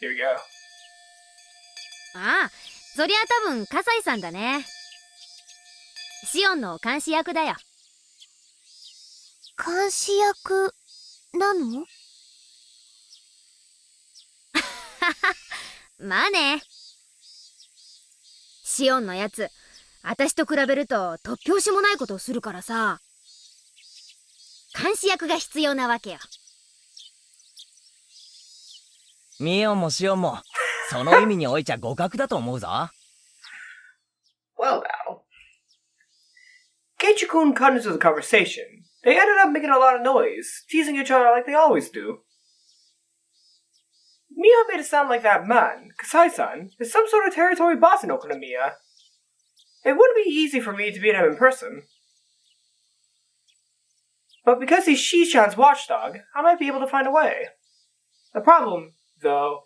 Here we go. ああ、そりゃ多分葛西さんだね。シオンの監視役だよ。監視役なの？まあね。シオンのやつ、私と比べると突拍子もないことをするからさ。監視役が必要なわけよ。ミオンもシオンも、その意味においちゃ互角だと思うぞ。Well now. Keiichi-kun cut into the conversation. They ended up making a lot of noise, teasing each other like they always do. Mia made it sound like that man, Kasai-san, is some sort of territory boss in Okonomiya. It wouldn't be easy for me to beat him in person. But because he's Shi-chan's watchdog, I might be able to find a way. The problem, though,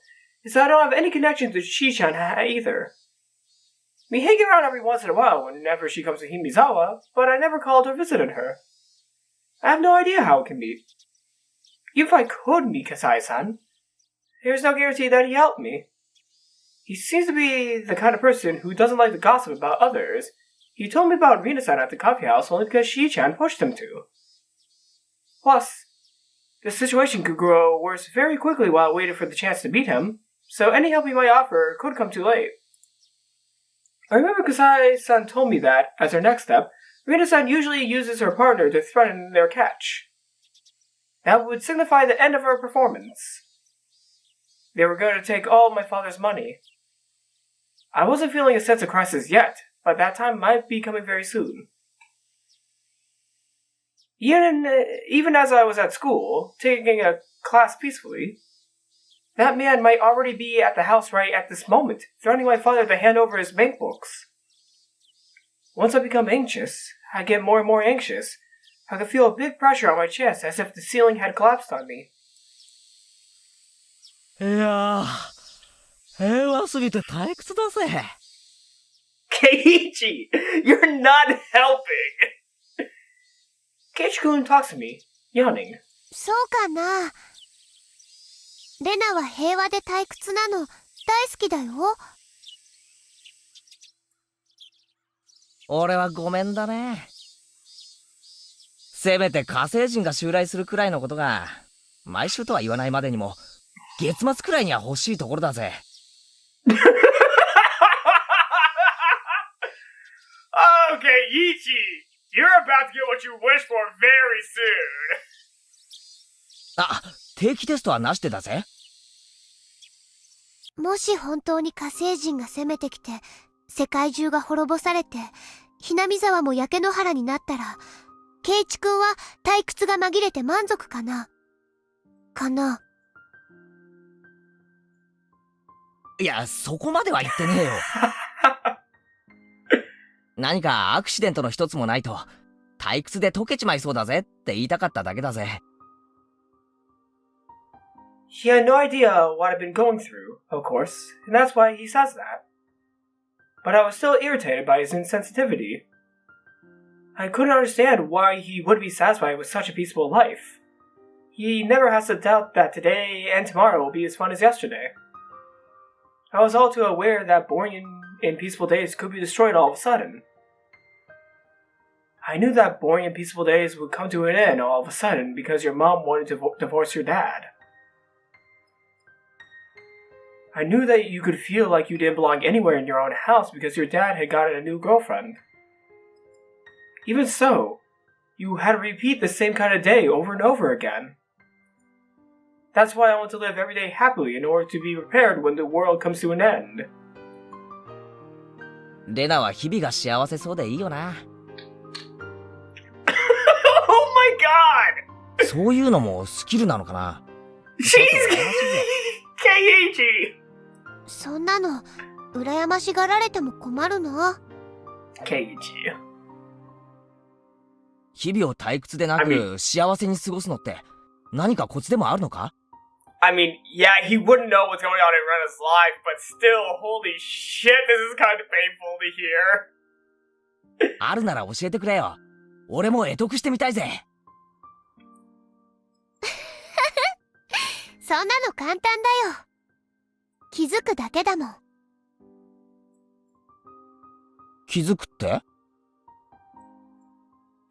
is that I don't have any connection to Shi-chan either. We hang around every once in a while whenever she comes to Himizawa, but I never called or visited her. I have no idea how it can be. Even if I could meet Kasai-san, there's no guarantee that he helped me. He seems to be the kind of person who doesn't like to gossip about others. He told me about Rena-san at the coffee house only because Shi-chan pushed him to. Plus, the situation could grow worse very quickly while I waited for the chance to meet him, so any help he might offer could come too late. I remember Kasai-san told me that, as her next step, Rena-san usually uses her partner to threaten their catch. That would signify the end of her performance. They were going to take all of my father's money. I wasn't feeling a sense of crisis yet, but that time might be coming very soon. Even as I was at school, taking a class peacefully, that man might already be at the house right at this moment, threatening my father to hand over his bank books. Once I become anxious, I get more and more anxious. I could feel a big pressure on my chest as if the ceiling had collapsed on me. いやー、平和すぎて退屈だぜ。Keiichi, you're not helping! Keiichi-kun talks to me, yawning. そうかな。レナは平和で退屈なの大好きだよ。俺はごめんだね。せめて火星人が襲来するくらいのことが、毎週とは言わないまでにも、月末くらいには欲しいところだぜ。Okay, Ichi, you're about to get what you wish for very soon. あ、定期テストはなしでだぜ。もし本当に火星人が攻めてきて、世界中が滅ぼされて、ひなみ沢も焼け野原になったら、ケイチ君は退屈が紛れて満足かな？かな？いや、そこまでは言ってねえよ。何かアクシデントの一つもないと、退屈で溶けちまいそうだぜって言いたかっただけだぜ。He had no idea what I'd been going through, of course, and that's why he says that. But I was still irritated by his insensitivity. I couldn't understand why he would be satisfied with such a peaceful life. He never has to doubt that today and tomorrow will be as fun as yesterday. I was all too aware that boring and peaceful days could be destroyed all of a sudden. I knew that boring and peaceful days would come to an end all of a sudden because your mom wanted to divorce your dad. I knew that you could feel like you didn't belong anywhere in your own house because your dad had gotten a new girlfriend. Even so, you had to repeat the same kind of day over and over again. That's why I want to live every day happily in order to be prepared when the world comes to an end. レナは日々が幸せそうでいいよな。Oh my god! そういうのもスキルなのかな。She's Keiichi! そんなの、羨ましがられても困るな。Keiichi. 日々を退屈でなく幸せに過ごすのって何かコツでもあるのか？ I mean, yeah, he wouldn't know what's going on in Rena's life, but still, holy shit, this is kind of painful to hear. あるなら教えてくれよ。俺も得得してみたいぜ。そんなの簡単だよ。気づくだけだもん。気づくって？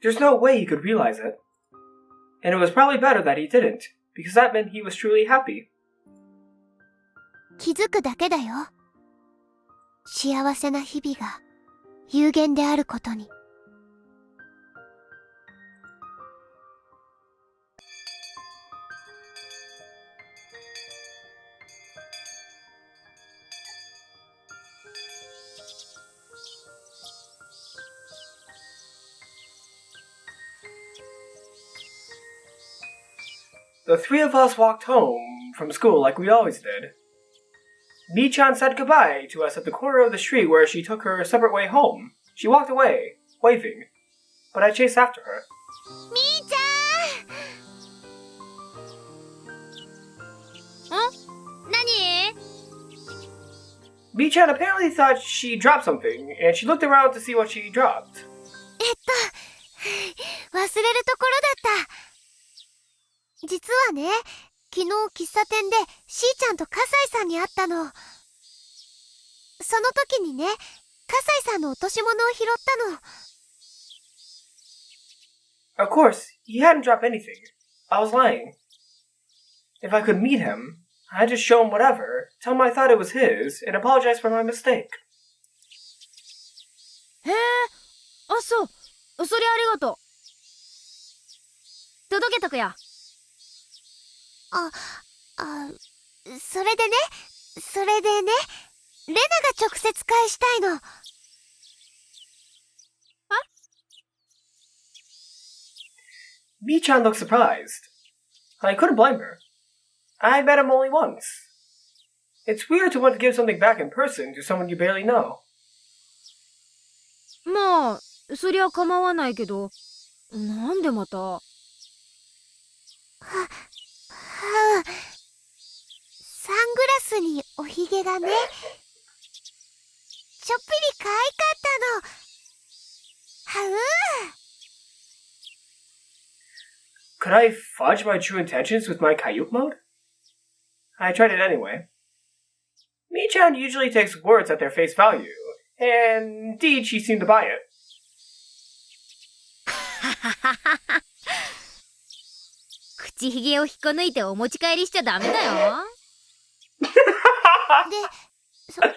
There's no way he could realize it. And it was probably better that he didn't, because that meant he was truly happy. 気づくだけだよ。幸せな日々が有限であることに。The three of us walked home from school like we always did. Mi-chan said goodbye to us at the corner of the street where she took her separate way home. She walked away, waving, but I chased after her. みーちゃん。何？ Mi-chan apparently thought she dropped something, and she looked around to see what she dropped. 忘れるところだった。実はね、昨日喫茶店でしーちゃんと笠井さんに会ったの。その時にね、笠井さんの落とし物を拾ったの。 Of course, he hadn't dropped anything. I was lying. If I could meet him, I'd just show him whatever, tell him I thought it was his, and apologize for my mistake. へえ、あ、そう。それありがとう。届けとくよ。それでね、レナが直接返したいの。Mi-chan looked surprised. I couldn't blame her. I met him only once. It's weird to want to give something back in person to someone you barely know. まあ、そりゃ構わないけど、なんでまた？サングラスにおひげがね、ちょっぴり可愛かったの。Could I fudge my true intentions with my Kayuk mode? I tried it anyway. Mi-chan usually takes words at their face value, and indeed she seemed to buy it. 口ひげを引っこ抜いてお持ち帰りしちゃダメだよ。で、ど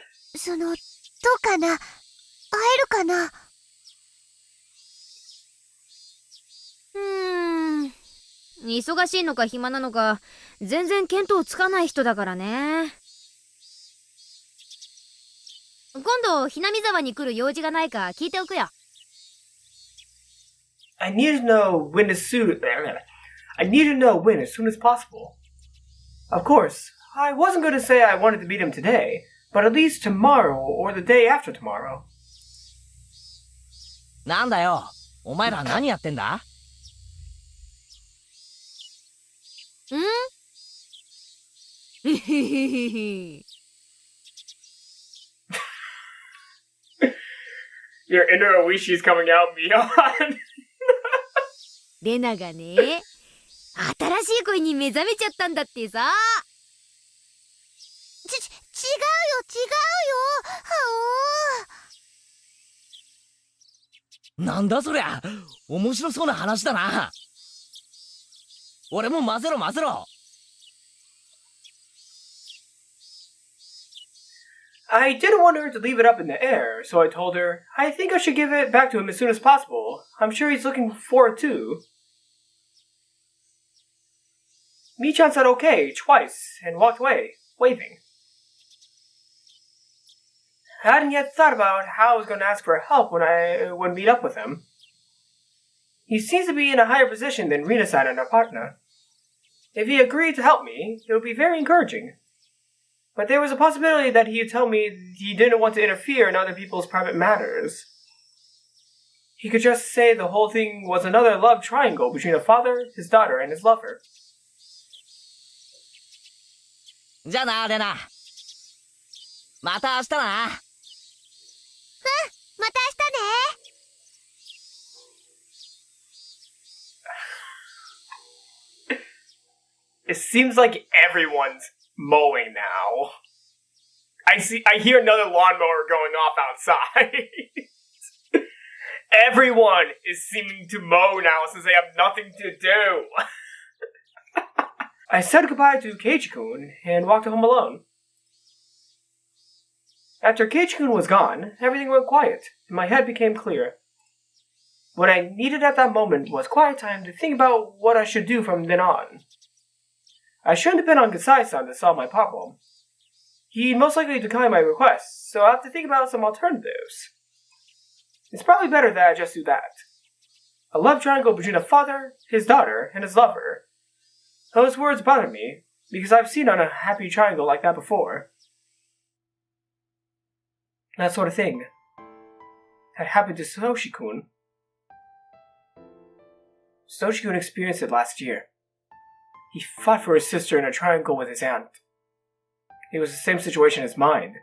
うかな？会えるかな？忙しいのか暇なのか、全然見当つかない人だからね。今度、ひなみ沢に来る用事がないか聞いておくよ。I need to know when as soon as possible. Of course, I wasn't going to say I wanted to meet him today, but at least tomorrow or the day after tomorrow. なんだよ、お前ら何やってんだ？Your inner Oishi's coming out beyond. レナがね、新しい恋に目覚めちゃったんだってさ。違うよ。なんだそりゃ、面白そうな話だな。俺も混ぜろ。I didn't want her to leave it up in the air, so I told her, I think I should give it back to him as soon as possible. I'm sure he's looking for it too. Mi-chan said okay twice and walked away, waving. I hadn't yet thought about how I was going to ask for help when I would meet up with him. He seems to be in a higher position than Rena-san and her partner. If he agreed to help me, it would be very encouraging. But there was a possibility that he would tell me he didn't want to interfere in other people's private matters. He could just say the whole thing was another love triangle between a father, his daughter, and his lover. じゃあな、レナ。また明日な。また明日ね。 It seems like everyone's mowing now. I hear another lawnmower going off outside. Everyone is seeming to mow now since they have nothing to do. I said goodbye to Keiichi-kun and walked home alone. After Keiichi-kun was gone, everything went quiet, and my head became clear. What I needed at that moment was quiet time to think about what I should do from then on. I shouldn't depend on Kasai-san to solve my problem. He'd most likely decline my request, so I'll have to think about some alternatives. It's probably better that I just do that. A love triangle between a father, his daughter, and his lover. Those words bother me, because I've seen an unhappy triangle like that before. That sort of thing had happened to Satoshi-kun. Satoshi-kun experienced it last year. He fought for his sister in a triangle with his aunt. It was the same situation as mine.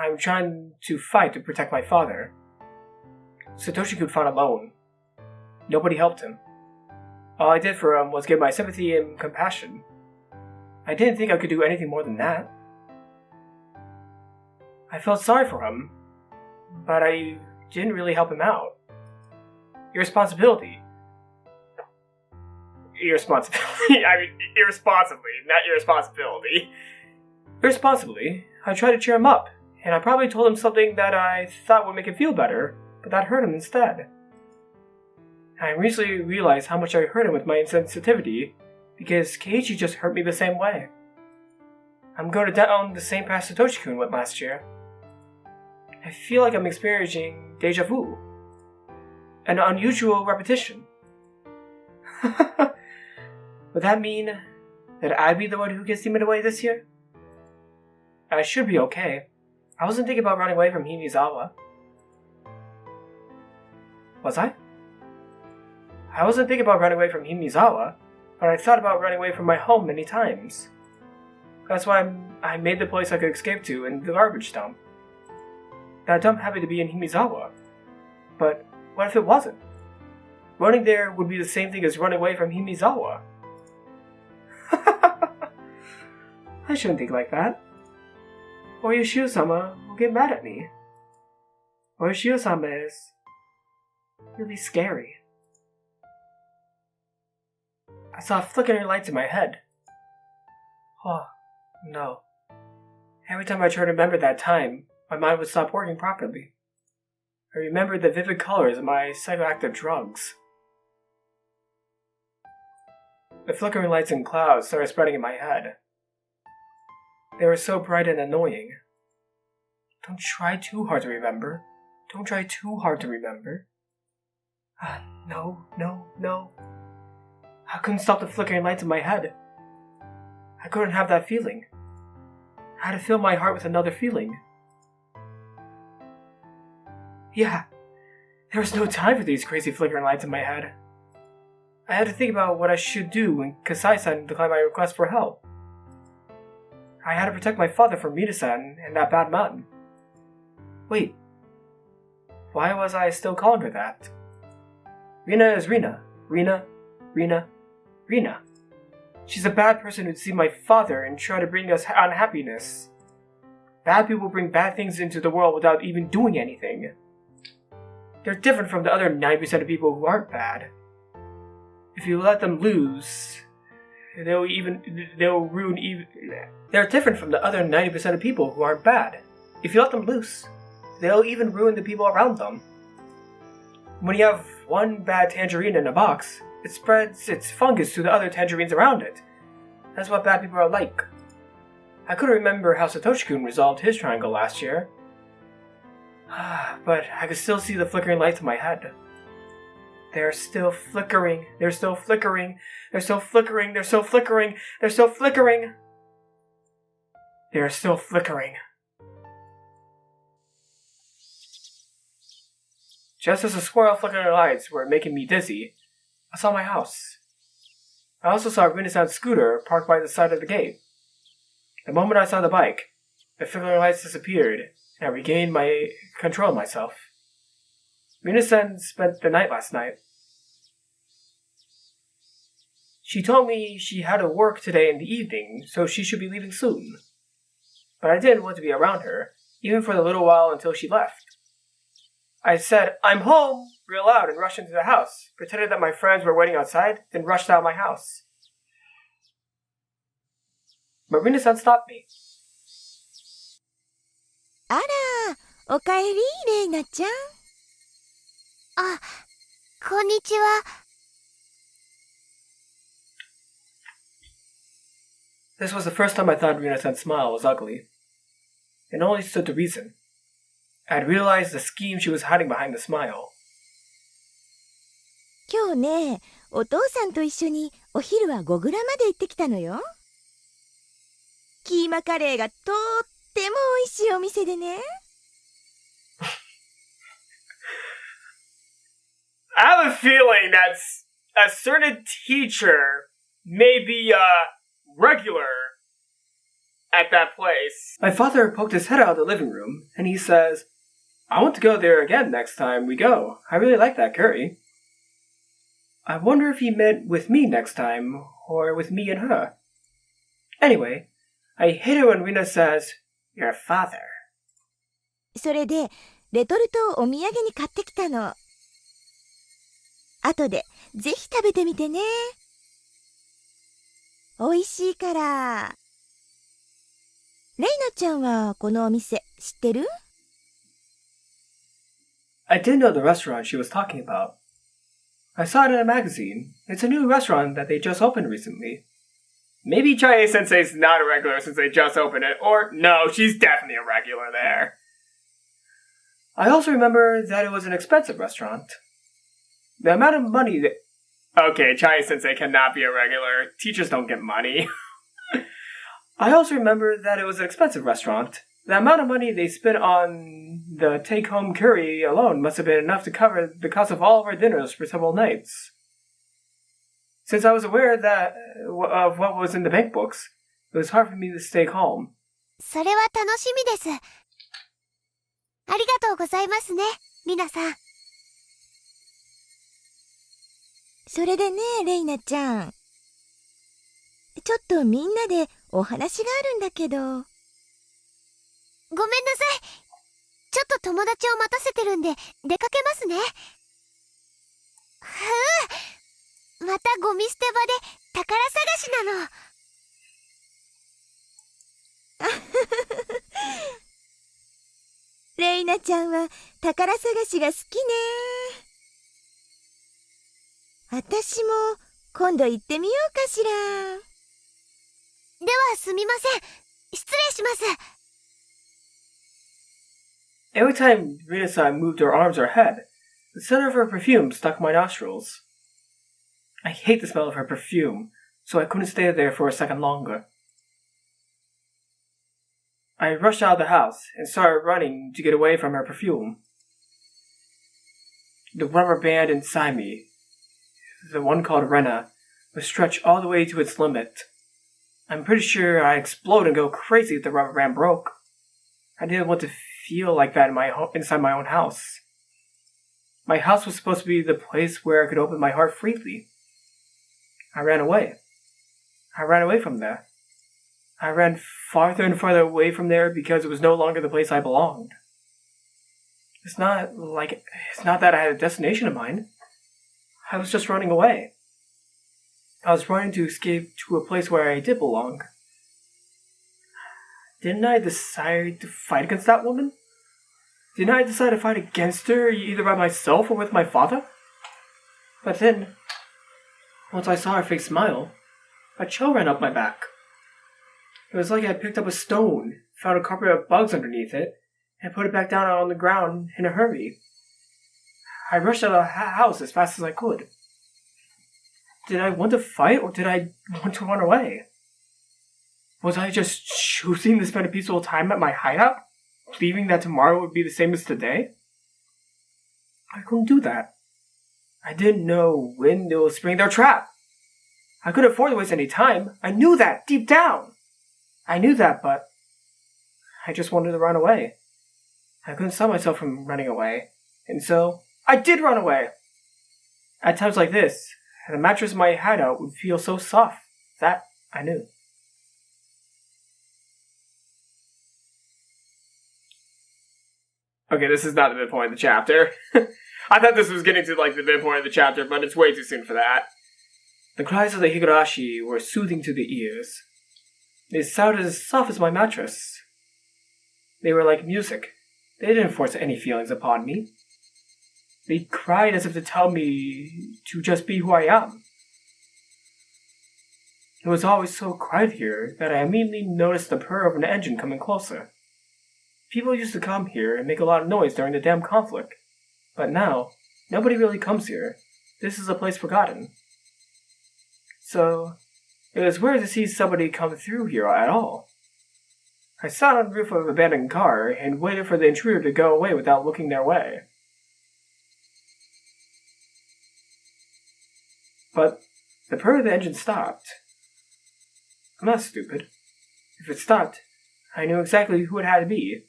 I'm trying to fight to protect my father. Satoshi-kun fought alone. Nobody helped him. All I did for him was give my sympathy and compassion. I didn't think I could do anything more than that. I felt sorry for him, but I didn't really help him out. Irresponsibly. Irresponsibly, not irresponsibility. Irresponsibly, I tried to cheer him up, and I probably told him something that I thought would make him feel better, but that hurt him instead. I recently realized how much I hurt him with my insensitivity, because Keiichi just hurt me the same way. I'm going down the same path Satoshi-kun went last year. I feel like I'm experiencing deja vu. An unusual repetition. Would that mean that I'd be the one who gets demoted away this year? I should be okay. I wasn't thinking about running away from Himizawa. Was I? I wasn't thinking about running away from Himizawa, but I thought about running away from my home many times. That's why I made the place I could escape to in the garbage dump. That dump happened to be in Himizawa. But what if it wasn't? Running there would be the same thing as running away from Himizawa. I shouldn't think like that. Or Yoshio-sama will get mad at me. Or Yoshio-sama is really scary. I saw flickering lights in my head. Oh, no. Every time I tried to remember that time, my mind would stop working properly. I remembered the vivid colors of my psychoactive drugs. The flickering lights and clouds started spreading in my head. They were so bright and annoying. Don't try too hard to remember. Don't try too hard to remember. No. I couldn't stop the flickering lights in my head. I couldn't have that feeling. I had to fill my heart with another feeling. Yeah, there was no time for these crazy flickering lights in my head. I had to think about what I should do when Kasai-san declined my request for help. I had to protect my father from Mina-san and that bad man. Wait, why was I still calling her that? Rena is Rena. Rena. She's a bad person who'd see my father and try to bring us unhappiness. Bad people bring bad things into the world without even doing anything. They're different from the other 90% of people who aren't bad. If you let them lose, they're different from the other 90% of people who aren't bad. If you let them loose, they'll even ruin the people around them. When you have one bad tangerine in a box, it spreads its fungus to the other tangerines around it. That's what bad people are like. I couldn't remember how Satoshi-kun resolved his triangle last year. But I could still see the flickering lights in my head. They're still flickering. They're still flickering. They're still flickering. They're still flickering. They're still flickering. They're still flickering. Just as the swirl of flickering lights were making me dizzy, I saw my house. I also saw a Renaissance scooter parked by the side of the gate. The moment I saw the bike, the flickering lights disappeared, and I regained my control of myself. Mina-san spent the night last night. She told me she had to work today in the evening, so she should be leaving soon. but I didn't want to be around her, even for the little while until she left. I said, "I'm home," real loud and rushed into the house, pretended that my friends were waiting outside, then rushed out of my house. But Rena-san stopped me. あら、おかえり、レイナちゃん。あ、こんにちは。This was the first time I thought Rena-san's smile was ugly. It only stood to reason. I had realized the scheme she was hiding behind the smile. 今日ね、お父さんと一緒にお昼は5グラまで行ってきたのよ。キーマカレーがとっても美味しいお店でね。I have a feeling that a certain teacher may be regular at that place. My father poked his head out of the living room, and he says, "I want to go there again next time we go. I really like that curry." I wonder if he meant with me next time, or with me and her. Anyway, I hate it when Rena says, "Your father." それで、レトルトをお土産に買ってきたの。後でぜひ食べてみてね。美味しいから。レイナちゃんはこのお店知ってる？ I didn't know the restaurant she was talking about. I saw it in a magazine. It's a new restaurant that they just opened recently. Maybe Chae-sensei's not a regular since they just opened it, or no, she's definitely a regular there. I also remember that it was an expensive restaurant. The amount of money that... Okay, Chae-sensei cannot be a regular. Teachers don't get money. I also remember that it was an expensive restaurant. The amount of money they spent on the take-home curry alone must have been enough to cover the cost of all of our dinners for several nights. Since I was aware of what was in the bank books, it was hard for me to stay calm. それは楽しみです。ありがとうございますね、リナさん。それでね、レイナちゃん。ちょっとみんなでお話があるんだけど。ごめんなさい。ちょっと友達を待たせてるんで出かけますね。またゴミ捨て場で宝探しなの。レイナちゃんは宝探しが好きね。私も今度行ってみようかしら。ではすみません。失礼します。Every time Rena-san moved her arms or head, the scent of her perfume stuck in my nostrils. I hate the smell of her perfume, so I couldn't stay there for a second longer. I rushed out of the house and started running to get away from her perfume. The rubber band inside me, the one called Rena, was stretched all the way to its limit. I'm pretty sure I'd explode and go crazy if the rubber band broke. I didn't want to feel like that inside my own house. My house was supposed to be the place where I could open my heart freely. I ran away. I ran away from there. I ran farther and farther away from there because it was no longer the place I belonged. It's not that I had a destination in mind. I was just running away. I was running to escape to a place where I did belong. Didn't I decide to fight against that woman? Didn't I decide to fight against her either by myself or with my father? But then, once I saw her fake smile, a chill ran up my back. It was like I picked up a stone, found a carpet of bugs underneath it, and put it back down on the ground in a hurry. I rushed out of the house as fast as I could. Did I want to fight, or did I want to run away? Was I just choosing to spend a peaceful time at my hideout, believing that tomorrow would be the same as today? I couldn't do that. I didn't know when they will spring their trap. I couldn't afford to waste any time. I knew that deep down. I knew that, but I just wanted to run away. I couldn't stop myself from running away, and so I did run away. At times like this, the mattress in my hideout would feel so soft. That I knew. Okay, this is not the midpoint of the chapter. I thought this was getting to, like, the midpoint of the chapter, but it's way too soon for that. The cries of the Higurashi were soothing to the ears. They sounded as soft as my mattress. They were like music. They didn't force any feelings upon me. They cried as if to tell me to just be who I am. It was always so quiet here that I immediately noticed the purr of an engine coming closer. People used to come here and make a lot of noise during the damn conflict. But now, nobody really comes here. This is a place forgotten. So, it was weird to see somebody come through here at all. I sat on the roof of an abandoned car and waited for the intruder to go away without looking their way. But the purr of the engine stopped. I'm not stupid. If it stopped, I knew exactly who it had to be.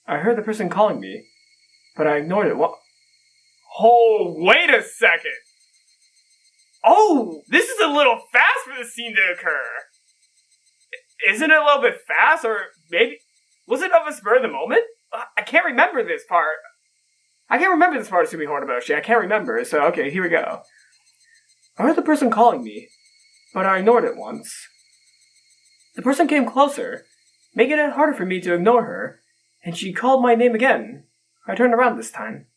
I heard the person calling me, but I ignored it. Oh, wait a second! Oh, this is a little fast for the scene to occur! Isn't it a little bit fast, or maybe... Was it of a spur of the moment? I can't remember this part. I can't remember this part of Tsumihoroboshi. I can't remember, so okay, here we go. I heard the person calling me, but I ignored it once. The person came closer, making it harder for me to ignore her, and she called my name again. I turned around this time.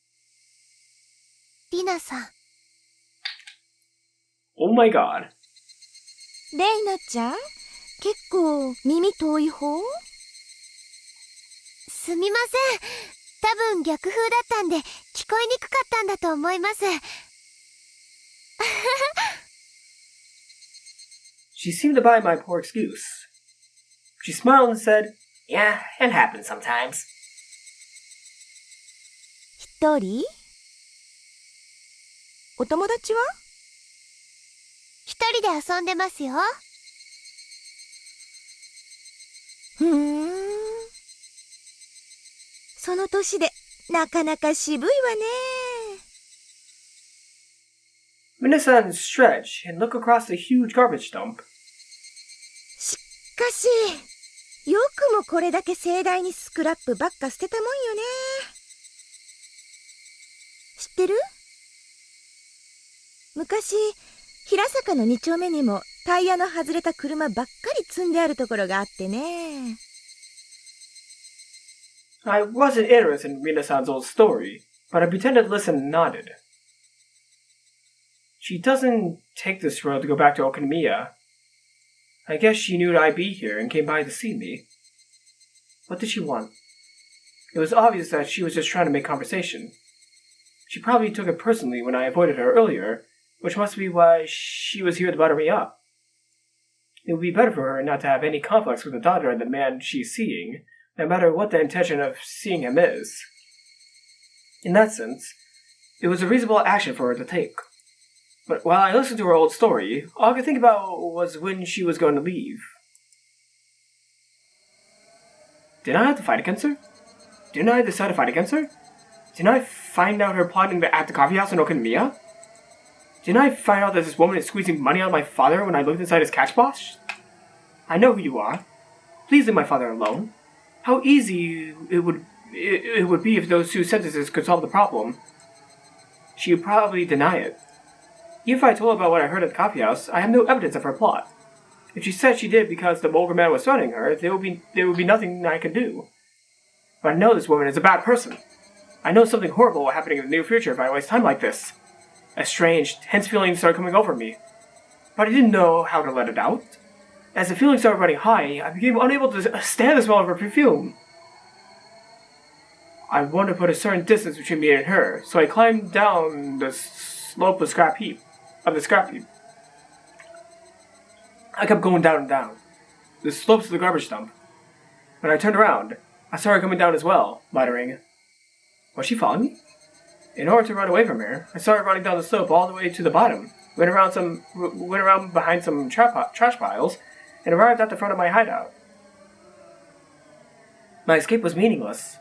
Rena-san. Oh my god. レイナちゃん、結構耳遠い方？すみません。多分逆風だったんで聞こえにくかったんだと思います。She seemed to buy my poor excuse. She smiled and said, "Yeah, it happens sometimes." 一人？お友達は？一人で遊んでますよ。その年でなかなか渋いわね。Minasan stretched and looked across the huge garbage dump. しかし、よくもこれだけ盛大にスクラップばっか捨てたもんよね。知ってる？昔、平坂の2丁目にもタイヤの外れた車ばっかり積んであるところがあってね。I wasn't interested in Minasan's old story, but I pretended to listen and nodded. She doesn't take this road to go back to Okamiya. I guess she knew I'd be here and came by to see me. What did she want? It was obvious that she was just trying to make conversation. She probably took it personally when I avoided her earlier, which must be why she was here to butter me up. It would be better for her not to have any conflicts with the daughter and the man she's seeing, no matter what the intention of seeing him is. In that sense, it was a reasonable action for her to take. But while I listened to her old story, all I could think about was when she was going to leave. Didn't I have to fight against her? Didn't I decide to fight against her? Didn't I find out her plotting at the coffee house in Okamiya? Didn't I find out that this woman is squeezing money out of my father when I looked inside his catch box? I know who you are. Please leave my father alone. How easy it would be if those 2 sentences could solve the problem. She would probably deny it. Even if I told her about what I heard at the coffee house, I have no evidence of her plot. If she said she did because the vulgar man was threatening her, there would be nothing I could do. But I know this woman is a bad person. I know something horrible will happen in the near future if I waste time like this. A strange, tense feeling started coming over me. But I didn't know how to let it out. As the feeling started running high, I became unable to stand the smell of her perfume. I wanted to put a certain distance between me and her, so I climbed down the slope of the scrap heap. I kept going down and down, the slopes of the garbage dump. When I turned around, I saw her coming down as well, muttering, "Was she following me?" In order to run away from her, I started running down the slope all the way to the bottom, went around behind some trash piles, and arrived at the front of my hideout. My escape was meaningless.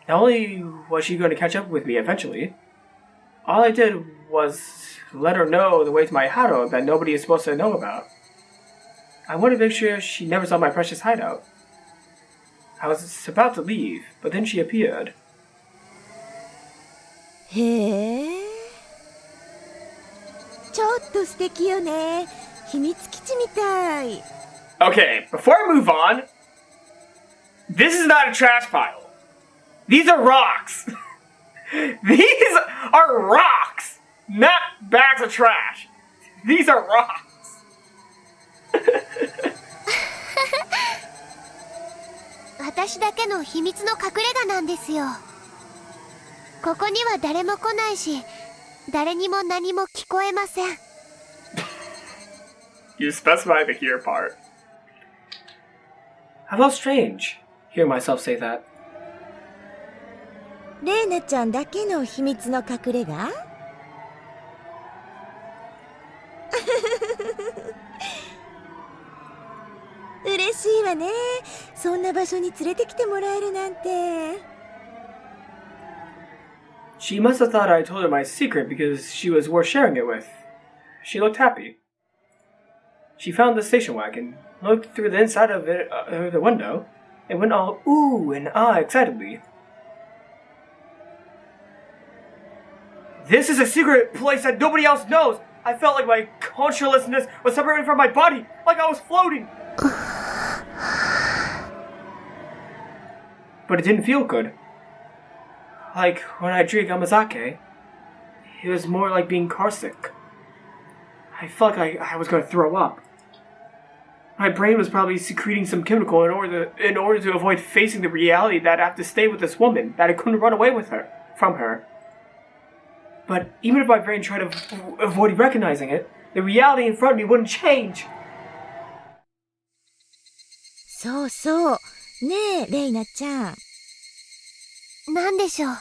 Not only was she going to catch up with me eventually, all I did was let her know the way to my hideout that nobody is supposed to know about. I wanted to make sure she never saw my precious hideout. I was about to leave, but then she appeared. へえ、ちょっと素敵よね。秘密基地みたい。 Okay, before I move on, this is not a trash pile. These are rocks. These are rocks, not bags of trash. These are rocks. 私だけの秘密の隠れ家なんですよ。ここには誰も来ないし、誰にも何も聞こえません。You specify the here part. I felt strange hearing myself say that. レイナちゃんだけの秘密の隠れ家？嬉しいわね。そんな場所に連れてきてもらえるなんて。 She must have thought I told her my secret because she was worth sharing it with. She looked happy. She found the station wagon, looked through the inside of it the window, and went all ooh and ah excitedly. This is a secret place that nobody else knows. I felt like my consciousness was separated from my body, like I was floating. But it didn't feel good. Like when I drink amazake, it was more like being carsick. I felt like I was going to throw up. My brain was probably secreting some chemical in order to avoid facing the reality that I have to stay with this woman, that I couldn't run away from her. But even if my brain tried to avoid recognizing it, the reality in front of me wouldn't change. そうそう。ねえ、レイナちゃん。なんでしょう。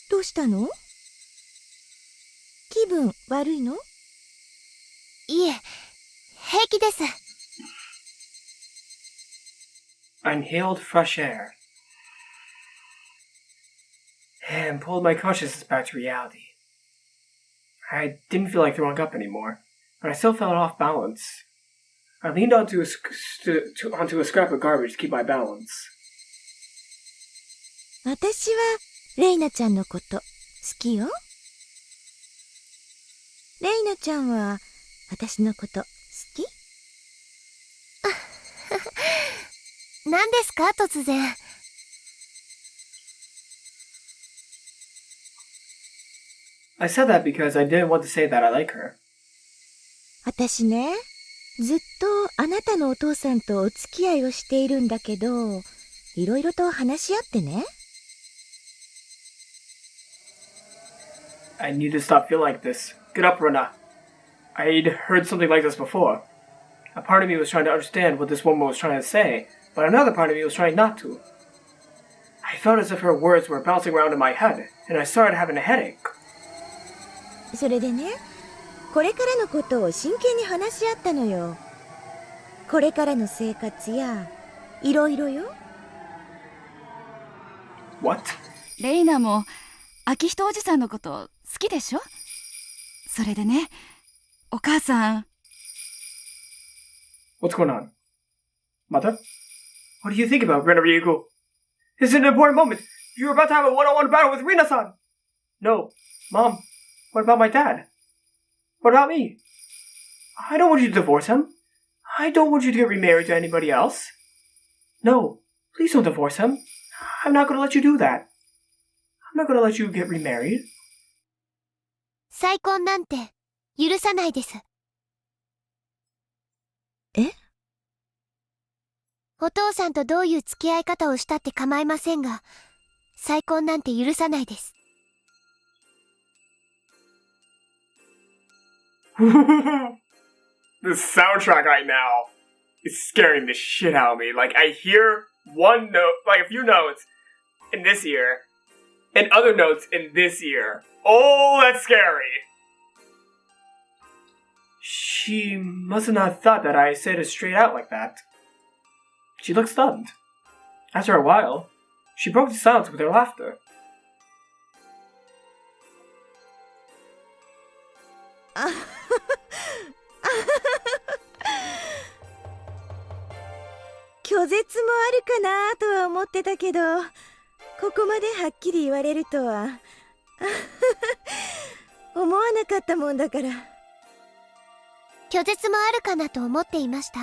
どうしたの？気分悪いの？いえ、平気です。I inhaled fresh air and pulled my consciousness back to reality. I didn't feel like throwing up anymore, but I still felt off balance. I leaned onto a scrap of garbage to keep my balance. 私はレイナちゃんのこと好きよ。レイナちゃんは私のこと好き？何ですか突然。I said that because I didn't want to say that I like her. 私ね、ずっとあなたのお父さんとお付き合いをしているんだけど、いろいろと話し合ってね。I need to stop feeling like this. Get up, Rena. I'd heard something like this before. A part of me was trying to understand what this woman was trying to say, but another part of me was trying not to. I felt as if her words were bouncing around in my head, and I started having a headache. それでね、これからのことを真剣に話し合ったのよ。これからの生活やいろいろよ。What? レイナも秋人おじさんのこと好きでしょ？それでね、お母さん。What's going on? Mother? What do you think about Rena Ryugu? This is an important moment. You're about to have a one-on-one battle with Rena-san. No. Mom, what about my dad? What about me? I don't want you to divorce him. I don't want you to get remarried to anybody else. No, please don't divorce him. I'm not going to let you do that. I'm not going to let you get remarried. 再婚なんて許さないです。え？お父さんとどういう付き合い方をしたって構いませんが、再婚なんて許さないです。The soundtrack right now is scaring the shit out of me. Like, I hear one note, like a few notes in this ear, and other notes in this ear. Oh, that's scary. She must have not thought that I said it straight out like that. She looked stunned. After a while, she broke the silence with her laughter. 拒絶もあるかなとは思ってたけど、ここまではっきり言われるとは思わなかったもんだから。拒絶もあるかなと思っていました。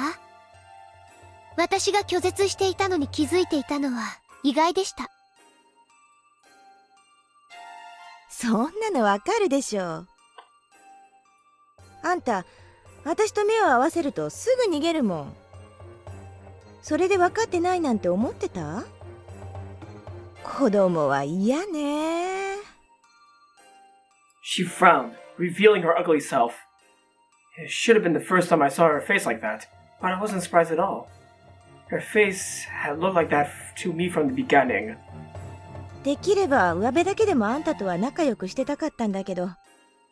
私が拒絶していたのに気づいていたのは意外でした。そんなのわかるでしょ。あんた、私と目を合わせるとすぐ逃げるもん。それで分かってないなんて思ってた？子供は嫌ね。She frowned, revealing her ugly self. It should have been the first time I saw her face like that, but I wasn't surprised at all. Her face had looked like that to me from the beginning. できれば上辺だけでもあんたとは仲良くしてたかったんだけど、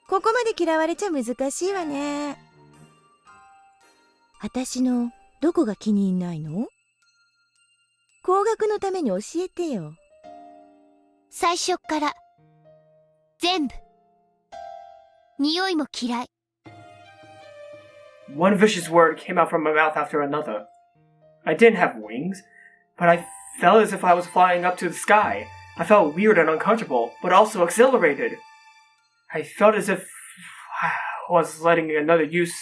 ここまで嫌われちゃ難しいわね。私のどこが気に入んないの？工学のために教えてよ。最初っから。全部。匂いも嫌い。One vicious word came out from my mouth after another. I didn't have wings, but I felt as if I was flying up to the sky. I felt weird and uncomfortable, but also exhilarated. I felt as if I was letting another use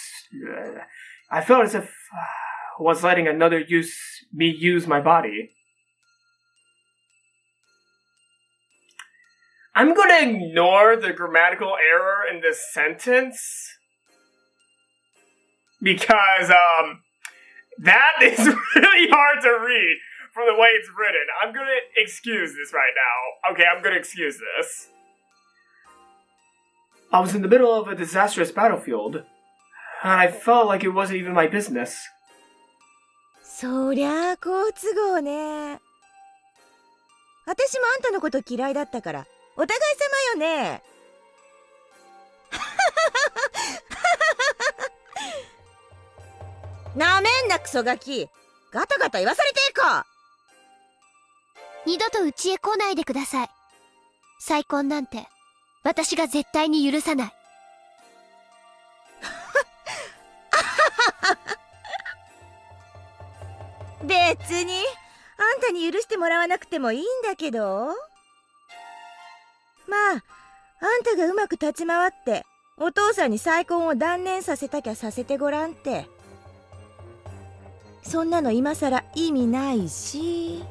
me use my body. I'm gonna ignore the grammatical error in this sentence because that is really hard to read from the way it's written. I'm gonna excuse this right now. Okay, I'm gonna excuse this. I was in the middle of a disastrous battlefield, and I felt like it wasn't even my business. そりゃあ好都合ね。私もあんたのこと嫌いだったからお互い様よね。なめんなクソガキ。ガタガタ言わされてえか。二度と家へ来ないでください。再婚なんて私が絶対に許さない。別にあんたに許してもらわなくてもいいんだけど。まああんたがうまく立ち回ってお父さんに再婚を断念させたきゃさせてごらんって。そんなの今さら意味ないし。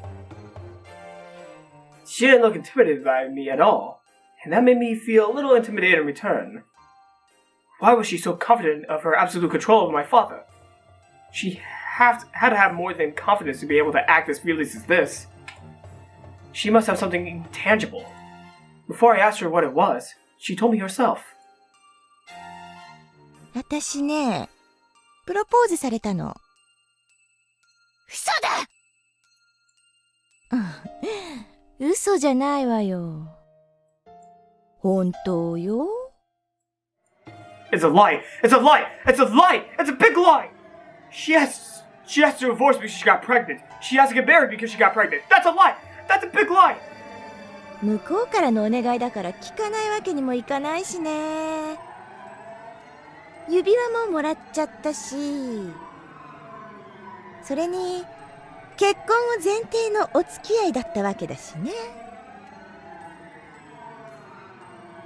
She didn't look intimidated by me at all, and that made me feel a little intimidated in return. Why was she so confident of her absolute control over my father? She had to have more than confidence to be able to act as fearless as this. She must have something intangible. Before I asked her what it was, she told me herself. 私ね、プロポーズされたの。嘘だ！嘘じゃないわよ。本当よ。It's a lie! It's a lie! It's a lie! It's a big lie! She has to divorce because she got pregnant. She has to get married because she got pregnant. That's a lie! That's a big lie! 向こうからのお願いだから聞かないわけにもいかないしね。指輪ももらっちゃったし。それに結婚を前提のお付き合いだったわけだしね。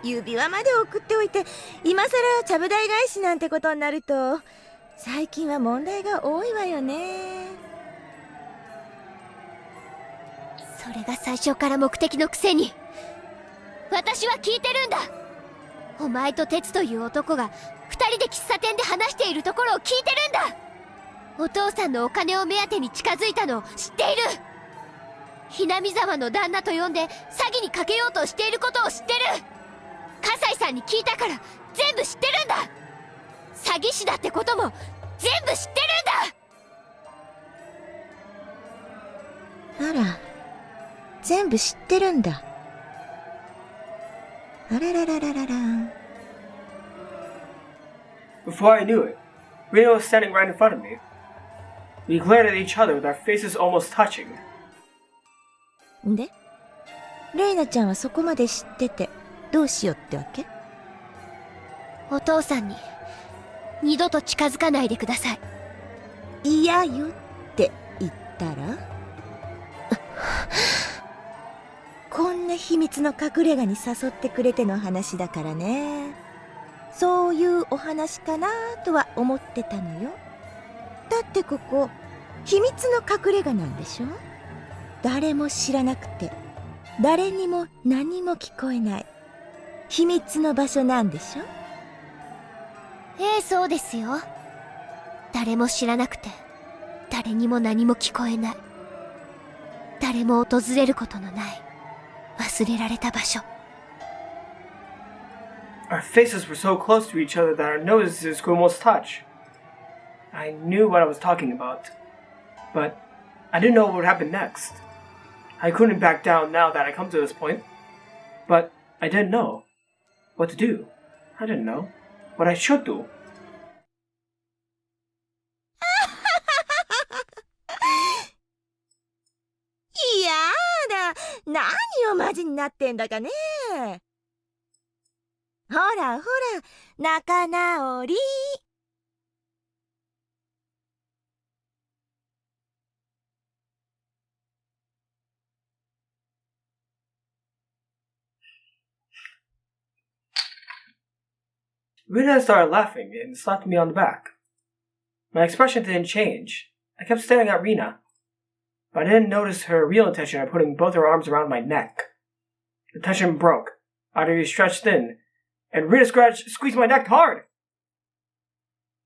指輪まで送っておいて今さらちゃぶ台返しなんてことになると最近は問題が多いわよね。それが最初から目的のくせに。私は聞いてるんだ。お前と鉄という男が二人で喫茶店で話しているところを聞いてるんだ。お父さんのお金を目当てに近づいたのを知っている。ひなみ沢の旦那と呼んで詐欺にかけようとしていることを知ってる。葛西さんに聞いたから全部知ってるんだ。詐欺師だってことも全部知ってるんだ。あら、全部知ってるんだ。あらららららら。Before I knew it, Rena was standing right in front of me. We glared at each other with our faces almost touching. で、レイナちゃんはそこまで知っててどうしようってわけ？お父さんに二度と近づかないでください。嫌よって言ったら？秘密の隠れ家に誘ってくれての話だからね。そういうお話かなとは思ってたのよ。だってここ秘密の隠れ家なんでしょ。誰も知らなくて誰にも何も聞こえない秘密の場所なんでしょ。ええ、そうですよ。誰も知らなくて誰にも何も聞こえない、誰も訪れることのない忘れられた場所。 Our faces were so close to each other that our noses could almost touch. I knew what I was talking about, but I didn't know what would happen next. I couldn't back down now that I come to this point, but I didn't know what to do. I didn't know what I should do. いやだ、何をマジになってんだかね。ほらほら、仲直り。Rena started laughing and slapped me on the back. My expression didn't change. I kept staring at Rena, but I didn't notice her real intention of putting both her arms around my neck. The tension broke, arteries stretched thin, and Rena squeezed my neck hard.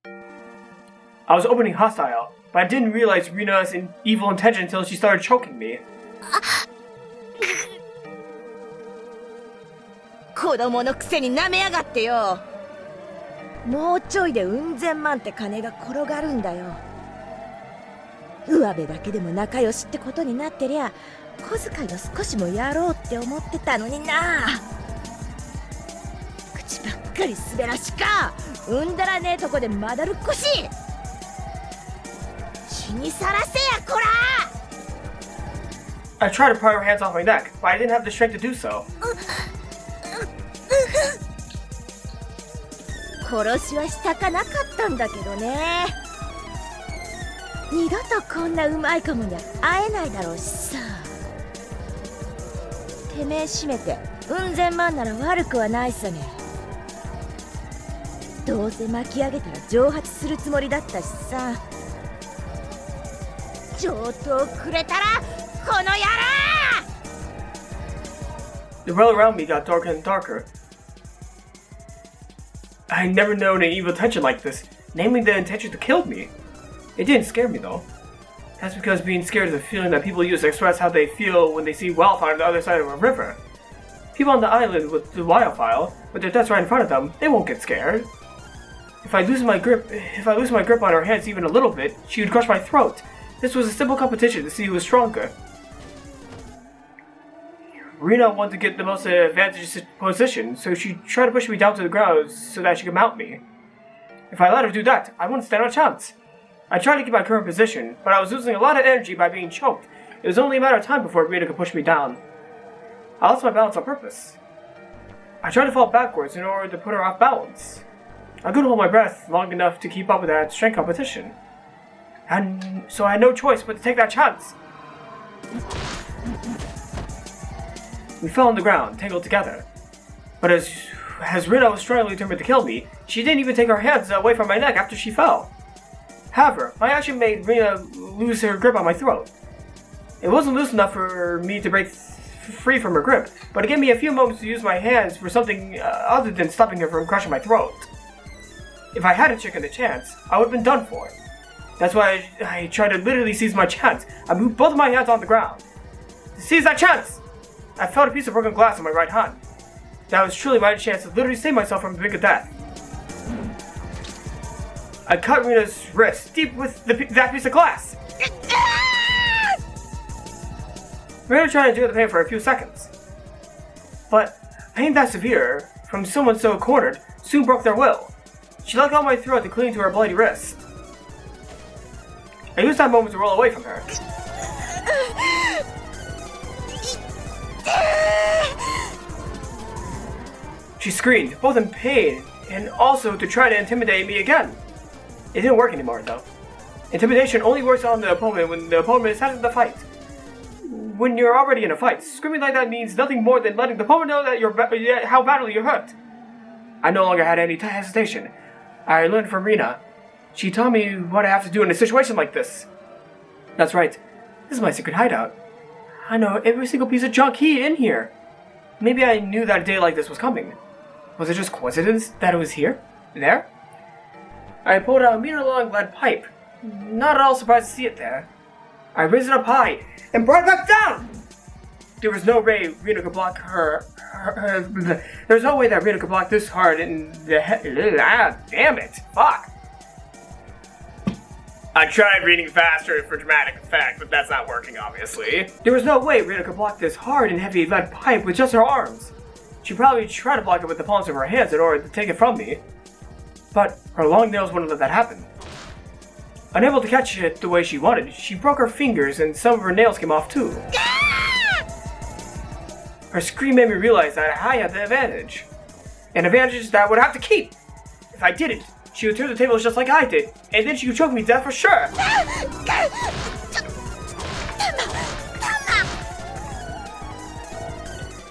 I was opening hostile, but I didn't realize Rena's evil intention until she started choking me. 子供のくせに舐めやがってよ。もうちょいでうん千万って金が転がるんだよ。上辺だけでも仲良しってことになってりゃ小遣いを少しもやろうって思ってたのにな。口ばっかり滑らしか、うんだらねえとこでまだるっこし。血にさらせやこら。 I tried to pry her hands off my neck, but I didn't have the strength to do so. 殺しはしたかなかったんだけどね。二度とこんなうまいかもにゃ会えないだろうしさ。てめえ閉めてうん千万なら悪くはないさね。どうせ巻き上げたら蒸発するつもりだったしさ。上等くれたらこの野郎。 The world around me got darker and darker. I had never known an evil intention like this, namely the intention to kill me. It didn't scare me though. That's because being scared is a feeling that people use to express how they feel when they see wildfire on the other side of a river. People on the island with the wildfire, with their deaths right in front of them, they won't get scared. If I lose my grip on her hands even a little bit, she would crush my throat. This was a simple competition to see who was stronger. Rena wanted to get the most advantageous position, so she tried to push me down to the ground so that she could mount me. If I let her do that, I wouldn't stand a chance. I tried to keep my current position, but I was losing a lot of energy by being choked. It was only a matter of time before Rena could push me down. I lost my balance on purpose. I tried to fall backwards in order to put her off balance. I couldn't hold my breath long enough to keep up with that strength competition. And so I had no choice but to take that chance. We fell on the ground, tangled together. But as Rena was strongly determined to kill me, she didn't even take her hands away from my neck after she fell. However, my action made Rena lose her grip on my throat. It wasn't loose enough for me to break free from her grip, but it gave me a few moments to use my hands for something other than stopping her from crushing my throat. If I hadn't taken the chance, I would have been done for. That's why I tried to literally seize my chance. I moved both of my hands on the ground. To seize that chance! I felt a piece of broken glass in my right hand. That was truly my chance to literally save myself from the brink of death. I cut Rena's wrist deep with that piece of glass. Rena tried to endure the pain for a few seconds. But pain that severe, from someone so cornered, soon broke their will. She let go of my throat to cling to her bloody wrist. I used that moment to roll away from her. She screamed, both in pain and also to try to intimidate me again. It didn't work anymore though. Intimidation only works on the opponent when the opponent is out of the fight. when you're already in a fight, screaming like that means nothing more than letting the opponent know that how badly you're hurt. I no longer had any hesitation. I learned from Rena. She taught me what I have to do in a situation like this. That's right. This is my secret hideout. I know every single piece of junk in here. Maybe I knew that a day like this was coming. Was it just coincidence that it was here? There? I pulled out a meter-long lead pipe. Not at all surprised to see it there. I raised it up high and brought it back down! There was no way Rena could block there was no way that Rena could block this hard in the head. Ah, damn it. Fuck. I tried reading faster for dramatic effect, but that's not working, obviously. There was no way Rena could block this hard and heavy lead pipe with just her arms. She probably tried to block it with the palms of her hands in order to take it from me. But her long nails wouldn't let that happen. Unable to catch it the way she wanted, she broke her fingers and some of her nails came off too. Her scream made me realize that I had the advantage. An advantage that I would have to keep. If I didn't, she would turn the tables just like I did, and then she could choke me to death for sure.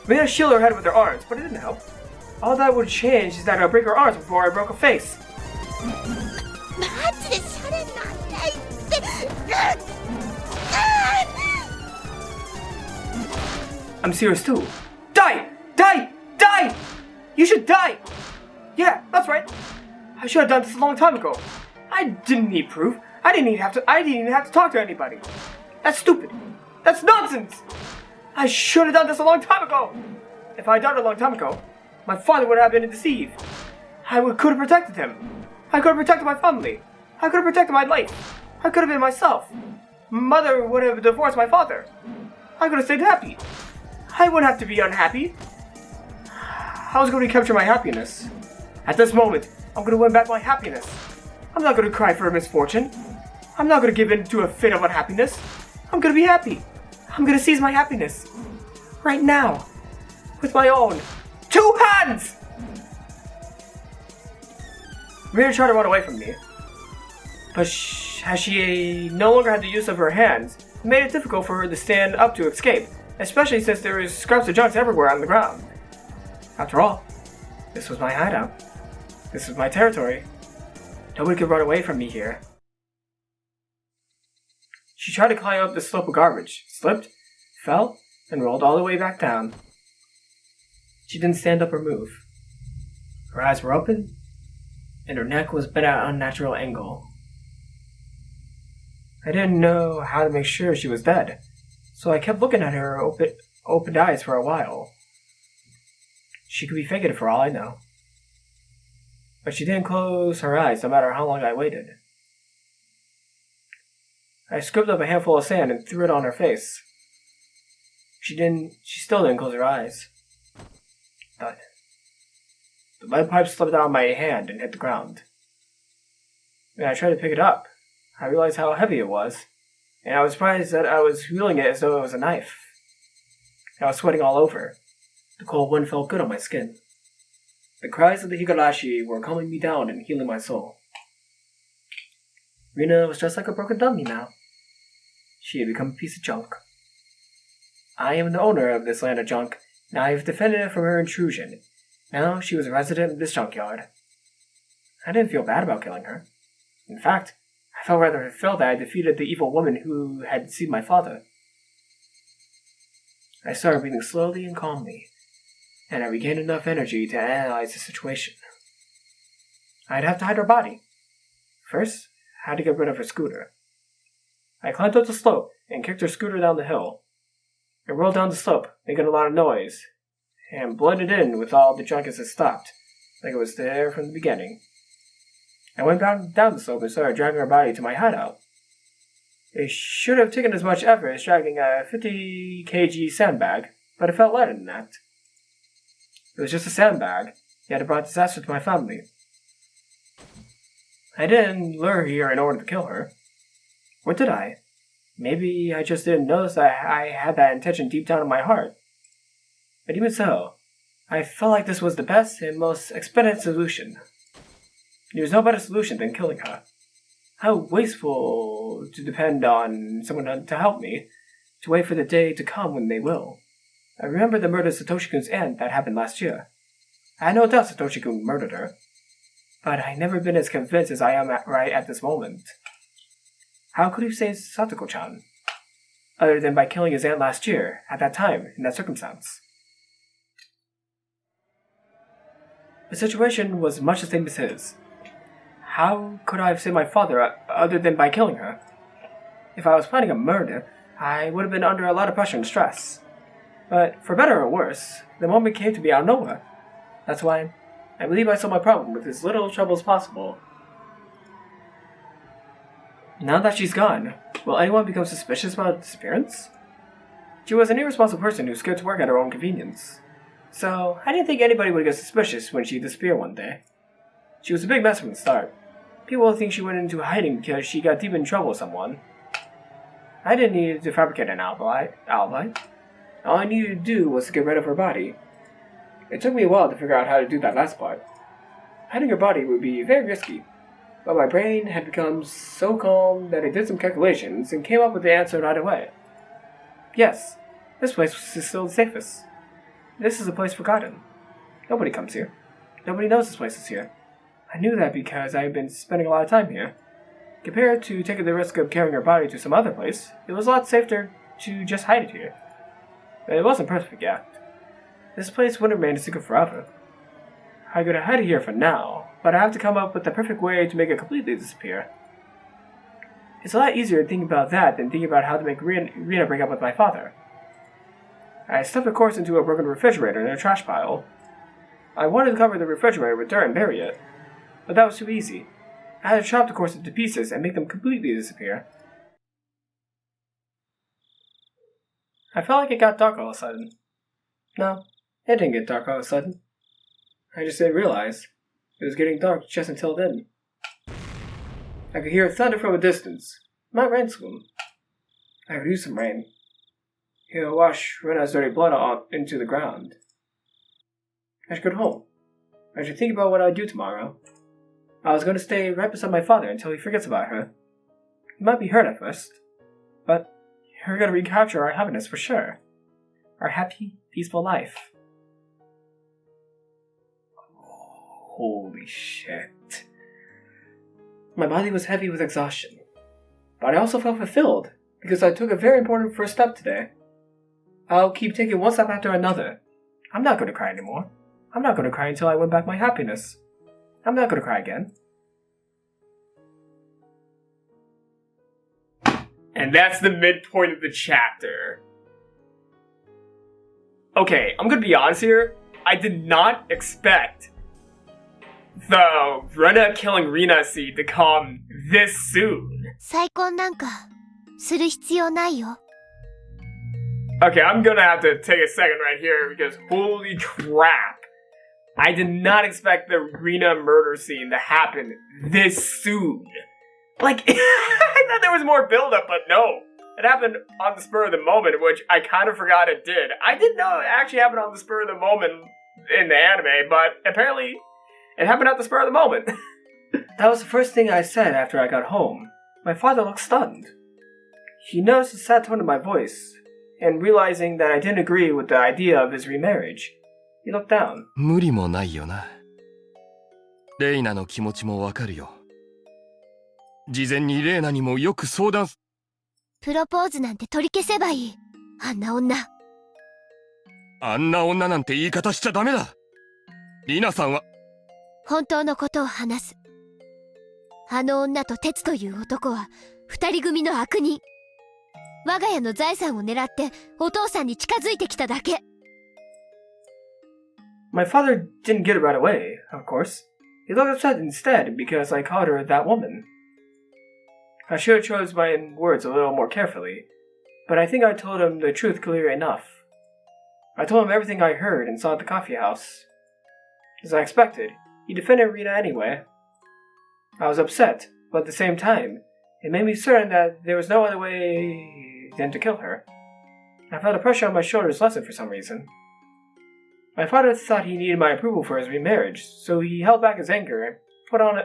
Rena shielded her head with her arms, but it didn't help. All that would change is that I would break her arms before I broke her face. I'm serious too. Die! Die! Die! You should die! Yeah, that's right. I should have done this a long time ago. I didn't need proof. I didn't even have to talk to anybody. That's stupid. That's nonsense. I should have done this a long time ago. If I had done it a long time ago, my father would have been deceived. I could have protected him. I could have protected my family. I could have protected my life. I could have been myself. Mother would have divorced my father. I could have stayed happy. I wouldn't have to be unhappy. I was going to capture my happiness. At this moment, I'm going to win back my happiness. I'm not going to cry for a misfortune. I'm not going to give in to a fit of unhappiness. I'm going to be happy. I'm going to seize my happiness. Right now. With my own 2 hands! Rena tried to run away from me. But as she no longer had the use of her hands, it made it difficult for her to stand up to escape, especially since there was scraps of junk everywhere on the ground. After all, this was my hideout. This was my territory. Nobody could run away from me here. She tried to climb up the slope of garbage, slipped, fell, and rolled all the way back down. She didn't stand up or move. Her eyes were open, and her neck was bent at an unnatural angle. I didn't know how to make sure she was dead, so I kept looking at her open eyes for a while. She could be faking it for all I know. But she didn't close her eyes no matter how long I waited. I scooped up a handful of sand and threw it on her face. She still didn't close her eyes. But the lead pipe slipped out of my hand and hit the ground. When I tried to pick it up, I realized how heavy it was, and I was surprised that I was wielding it as though it was a knife. I was sweating all over. The cold wind felt good on my skin. The cries of the Higurashi were calming me down and healing my soul. Rena was just like a broken dummy now. She had become a piece of junk. I am the owner of this land of junk, and I have defended it from her intrusion. Now she was a resident of this junkyard. I didn't feel bad about killing her. In fact, I felt rather fulfilled that I defeated the evil woman who had deceived my father. I started breathing slowly and calmly, and I regained enough energy to analyze the situation. I'd have to hide her body. First, I had to get rid of her scooter. I climbed up the slope and kicked her scooter down the hill. It rolled down the slope, making a lot of noise, and blended in with all the junk as it stopped, like it was there from the beginning. I went down the slope and started dragging her body to my hideout. It should have taken as much effort as dragging a 50 kg sandbag, but it felt lighter than that. It was just a sandbag, yet it brought disaster to my family. I didn't lure her here in order to kill her. Or did I? Maybe I just didn't notice that I had that intention deep down in my heart. But even so, I felt like this was the best and most expedient solution. There was no better solution than killing her. How wasteful to depend on someone to help me, to wait for the day to come when they will. I remember the murder of Satoshi-kun's aunt that happened last year. I had no doubt Satoshi-kun murdered her, but I've never been as convinced as I am right at this moment. How could he save Satoko-chan? Other than by killing his aunt last year, at that time, in that circumstance. The situation was much the same as his. How could I have saved my father other than by killing her? If I was planning a murder, I would have been under a lot of pressure and stress. But for better or worse, the moment came to me out of nowhere. That's why I believe I solved my problem with as little trouble as possible. Now that she's gone, will anyone become suspicious about her disappearance? She was an irresponsible person who was scared to work at her own convenience. So I didn't think anybody would get suspicious when she disappeared one day. She was a big mess from the start. People will think she went into hiding because she got deep in trouble with someone. I didn't need to fabricate an alibi. All I needed to do was to get rid of her body. It took me a while to figure out how to do that last part. Hiding her body would be very risky, but my brain had become so calm that it did some calculations and came up with the answer right away. Yes, this place is still the safest. This is a place forgotten. Nobody comes here. Nobody knows this place is here. I knew that because I had been spending a lot of time here. Compared to taking the risk of carrying her body to some other place, it was a lot safer to just hide it here. But it wasn't perfect yet. This place wouldn't remain a secret forever. I could hide it here for now, but I have to come up with the perfect way to make it completely disappear. It's a lot easier thinking about that than thinking about how to make Rena break up with my father. I stuffed the corpse into a broken refrigerator in a trash pile. I wanted to cover the refrigerator with dirt and bury it, but that was too easy. I had to chop the corpse into pieces and make them completely disappear. I felt like it got dark all of a sudden. No, it didn't get dark all of a sudden. I just didn't realize it was getting dark just until then. I could hear thunder from a distance. It might rain soon. I could use some rain. He'll wash Rena's dirty blood out into the ground. I should go home. I should think about what I'd do tomorrow. I was going to stay right beside my father until he forgets about her. He might be hurt at first, but we're going to recapture our happiness for sure. Our happy, peaceful life. Holy shit. My body was heavy with exhaustion, but I also felt fulfilled because I took a very important first step today. I'll keep taking one step after another. I'm not going to cry anymore. I'm not going to cry until I win back my happiness. I'm not going to cry again. And that's the midpoint of the chapter. Okay, I'm going to be honest here. I did not expect the Rena killing Rena scene to come this soon. 再婚なんかする必要ないよ。 Okay, I'm gonna have to take a second right here because holy crap. I did not expect the Rena murder scene to happen this soon. Like, I thought there was more build-up, but no. It happened on the spur of the moment, which I kind of forgot it did. I didn't know it actually happened on the spur of the moment in the anime, but apparently it happened at the spur of the moment. That was the first thing I said after I got home. My father looked stunned. He noticed the sad tone of my voice, and realizing that I didn't agree with the idea of his remarriage, he looked down. 無理もないよな。レイナの気持ちもわかるよ。事前にレイナにもよく相談。プロポーズなんて取り消せばいい。あんな女。あんな女なんて言い方しちゃダメだ。リナさんは。本当のことを話す。あの女と鉄という男は二人組の悪人。我が家の財産を狙ってお父さんに近づいてきただけ。My father didn't get it right away, of course. He looked upset instead because I called her that woman. I should have chose my words a little more carefully, but I think I told him the truth clearly enough. I told him everything I heard and saw at the coffee house. As I expected, he defended Rena anyway. I was upset, but at the same time, it made me certain that there was no other way than to kill her. I felt the pressure on my shoulders lessen for some reason. My father thought he needed my approval for his remarriage, so he held back his anger and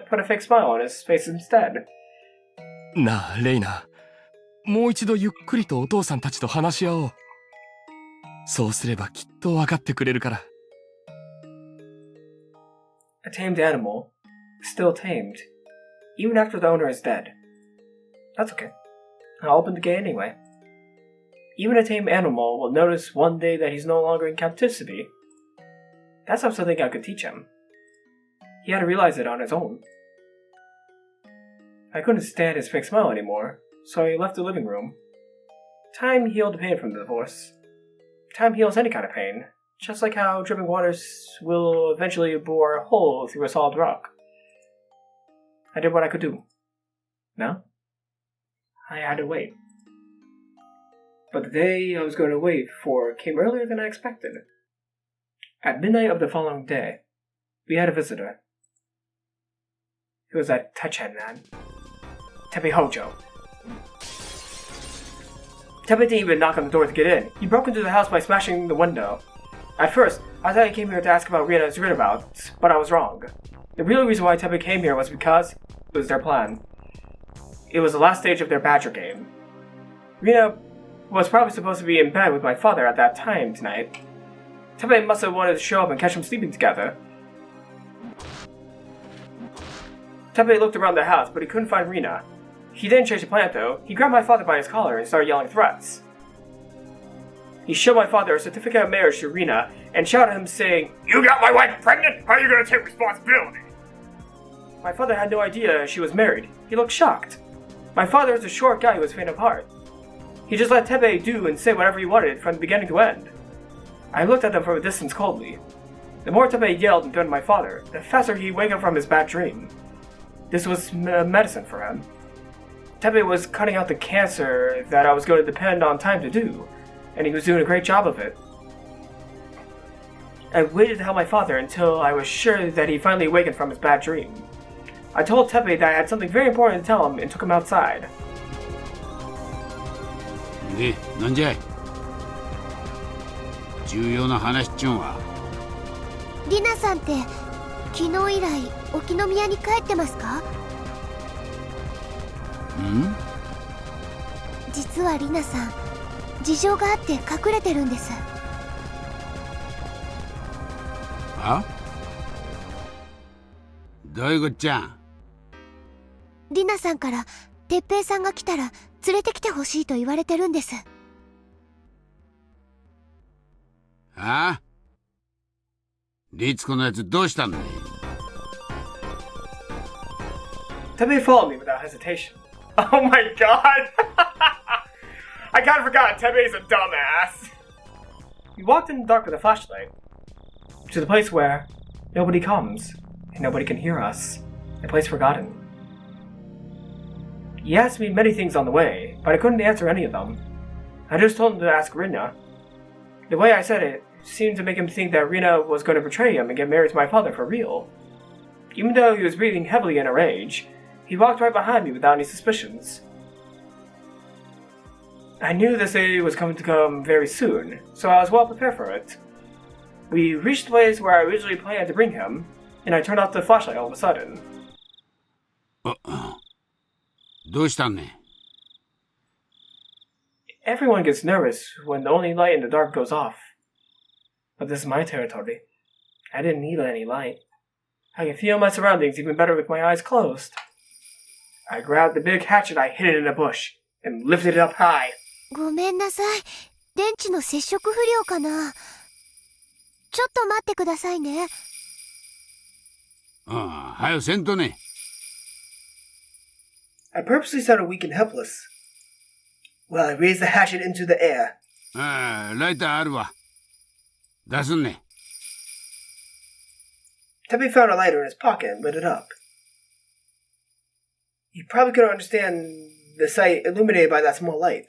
put a fake smile on his face instead. なあ、レイナ。もう一度ゆっくりとお父さんたちと話し合おう。そうすればきっと分かってくれるから。A tamed animal, still tamed, even after the owner is dead. That's okay. I'll open the gate anyway. Even a tame animal will notice one day that he's no longer in captivity. That's not something I could teach him. He had to realize it on his own. I couldn't stand his fake smile anymore, so I left the living room. Time healed the pain from the divorce. Time heals any kind of pain, just like how dripping waters will eventually bore a hole through a solid rock. I did what I could do. No? I had to wait. But the day I was going to wait for came earlier than I expected. At midnight of the following day, we had a visitor. It was that Tachen man. Teppei Hojo. Teppei didn't even knock on the door to get in. He broke into the house by smashing the window. At first, I thought he came here to ask about Rena's whereabouts, but I was wrong. The real reason why Teppei came here was because it was their plan. It was the last stage of their badger game. Rena was probably supposed to be in bed with my father at that time tonight. Teppei must have wanted to show up and catch them sleeping together. Teppei looked around the house, but he couldn't find Rena. He didn't change the plan though. He grabbed my father by his collar and started yelling threats. He showed my father a certificate of marriage to Rena and shouted at him saying, "You got my wife pregnant? How are you going to take responsibility?" My father had no idea she was married. He looked shocked. My father is a short guy who was faint of heart. He just let Teppei do and say whatever he wanted from beginning to end. I looked at them from a distance coldly. The more Teppei yelled and threatened my father, the faster he wake up from his bad dream. This was medicine for him. Teppei was cutting out the cancer that I was going to depend on time to do, and he was doing a great job of it. I waited to help my father until I was sure that he finally awakened from his bad dream. I told Teppei that I had something very important to tell him and took him outside. で、なんじゃい？重要な話っちゅんは。リナさんって昨日以来沖宮に帰ってますか？ん？実はリナさん、事情があって隠れてるんです。あ？どういうこっちゃん？リナさんから哲平さんが来たら連れてきてほしいと言われてるんです。ああ？律子のやつどうしたんだい？ Teppei followed me without hesitation. Oh my god! I kinda forgot Teppei's a dumbass! We walked in the dark with a flashlight to the place where nobody comes and nobody can hear us. A place forgotten. He asked me many things on the way, but I couldn't answer any of them. I just told him to ask Rena. The way I said it seemed to make him think that Rena was going to betray him and get married to my father for real. Even though he was breathing heavily in a rage, he walked right behind me without any suspicions. I knew this day was going to come very soon, so I was well prepared for it. We reached the place where I originally planned to bring him, and I turned off the flashlight all of a sudden. どうしたんね？ Everyone gets nervous when the only light in the dark goes off. But this is my territory. I didn't need any light. I can feel my surroundings even better with my eyes closed. I grabbed the big hatchet I hid in a bush and lifted it up high. ごめんなさい。電池の接触不良かな。ちょっと待ってくださいね。ああ、はよせんとね。I purposely sounded weak and helpless. Well, I raised the hatchet into the air. ああ、ライターあるわ。出すんね。Teppei found a lighter in his pocket and lit it up. You probably couldn't understand the sight illuminated by that small light.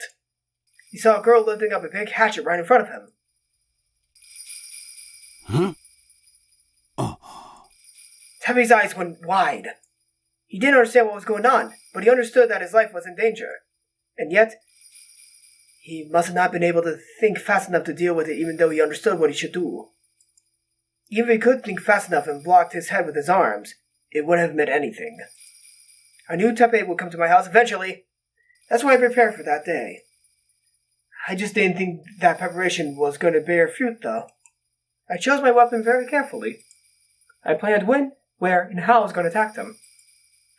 He saw a girl lifting up a big hatchet right in front of him. Huh? Oh. Teppei's eyes went wide. He didn't understand what was going on, but he understood that his life was in danger. And yet, he must have not been able to think fast enough to deal with it even though he understood what he should do. Even if he could think fast enough and blocked his head with his arms, it wouldn't have meant anything. I knew Teppei would come to my house eventually, That's why I prepared for that day. I just didn't think that preparation was going to bear fruit, though. I chose my weapon very carefully. I planned when, where, and how I was going to attack them.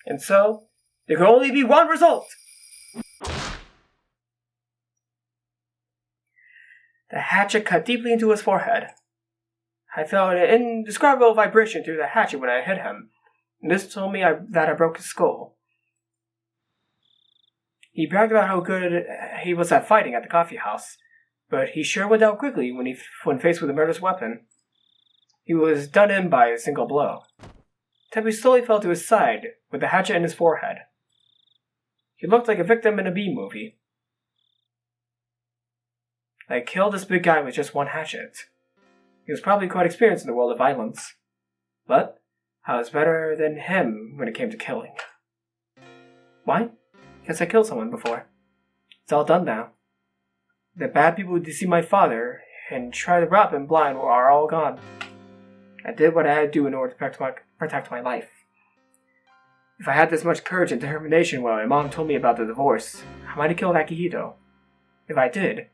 And so, there could only be one result! The hatchet cut deeply into his forehead. I felt an indescribable vibration through the hatchet when I hit him, and this told me that I broke his skull. He bragged about how good he was at fighting at the coffee house, but he sure went down quickly when faced with a murderous weapon. He was done in by a single blow. Teppei slowly fell to his side with the hatchet in his forehead. He looked like a victim in a B-movie. I killed this big guy with just one hatchet. He was probably quite experienced in the world of violence. But I was better than him when it came to killing. Why? Because I killed someone before. It's all done now. The bad people who deceived my father and tried to rob him blind are all gone. I did what I had to do in order to protect my life. If I had this much courage and determination when my mom told me about the divorce, I might have killed Akihito. If I did,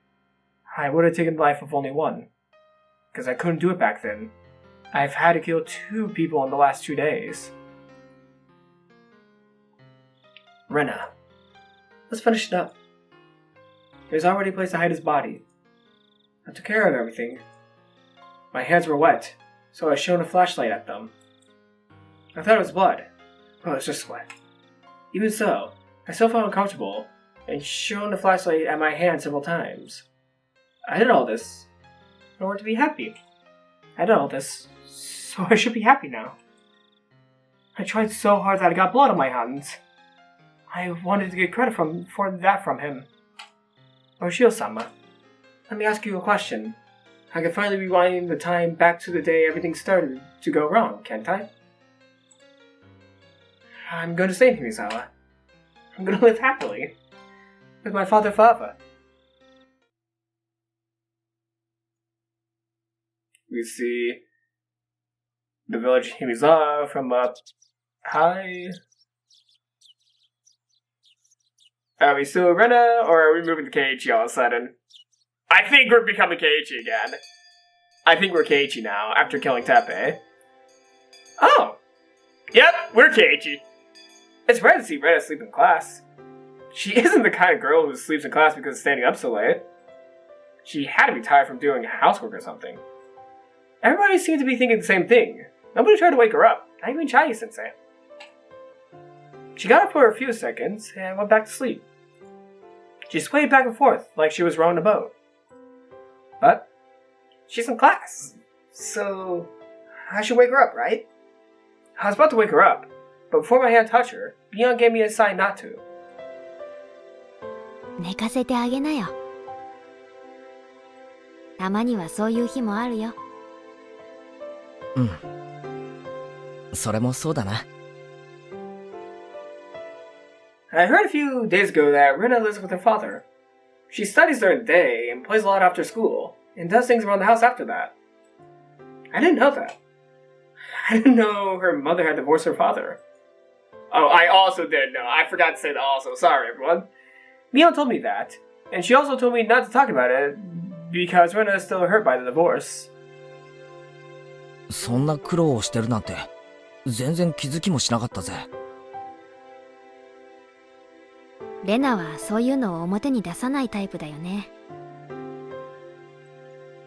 I would have taken the life of only one. Because I couldn't do it back then. I've had to kill 2 people in the last 2 days. Rena. Let's finish it up. There's already a place to hide his body. I took care of everything. My hands were wet, so I shone a flashlight at them. I thought it was blood, but it was just sweat. Even so, I still felt uncomfortable, and shone the flashlight at my hand several times. I did all this in order to be happy. I did all this, so I should be happy now. I tried so hard that I got blood on my hands. I wanted to get credit for that from him. Oshio-sama, let me ask you a question. I can finally rewind the time back to the day everything started to go wrong, can't I? I'm going to stay in Himisawa. I'm going to live happily with my father forever. We see the village Himisawa from up high. Are we still Rena, or are we moving to Keiichi all of a sudden? I think we're becoming Keiichi again. I think we're Keiichi now, after killing Teppei. Oh! Yep, we're Keiichi. It's rare to see Rena sleep in class. She isn't the kind of girl who sleeps in class because of standing up so late. She had to be tired from doing housework or something. Everybody seemed to be thinking the same thing. Nobody tried to wake her up, not even Chai-sensei. She got up for a few seconds and went back to sleep. She swayed back and forth like she was rowing a boat. But she's in class, so I should wake her up, right? I was about to wake her up, but before my hand touched her, Beyond gave me a sign not to. 寝かせてあげなよ。たまにはそういう日もあるよ。うん。それもそうだな。I heard a few days ago that Rena lives with her father. She studies during the day and plays a lot after school, and does things around the house after that. I didn't know that. I didn't know her mother had divorced her father. Oh, I also didn't know. I forgot to say that also. Sorry, everyone. Mio told me that, and she also told me not to talk about it, because Rena is still hurt by the divorce. そんな苦労をしてるなんて、全然気づきもしなかったぜ。レナはそういうのを表に出さないタイプだよね。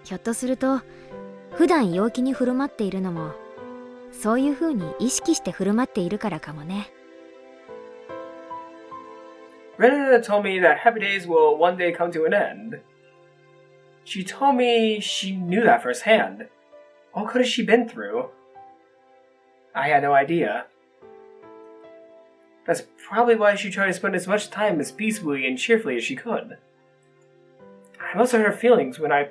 ひょっとすると普段陽気に振る舞っているのもそういう風に意識して振る舞っているからかもね。Rena told me that happy days will one day come to an end. She told me she knew that firsthand. What could have she been through? I had no idea. That's probably why she tried to spend as much time as peacefully and cheerfully as she could. I must have hurt her feelings when I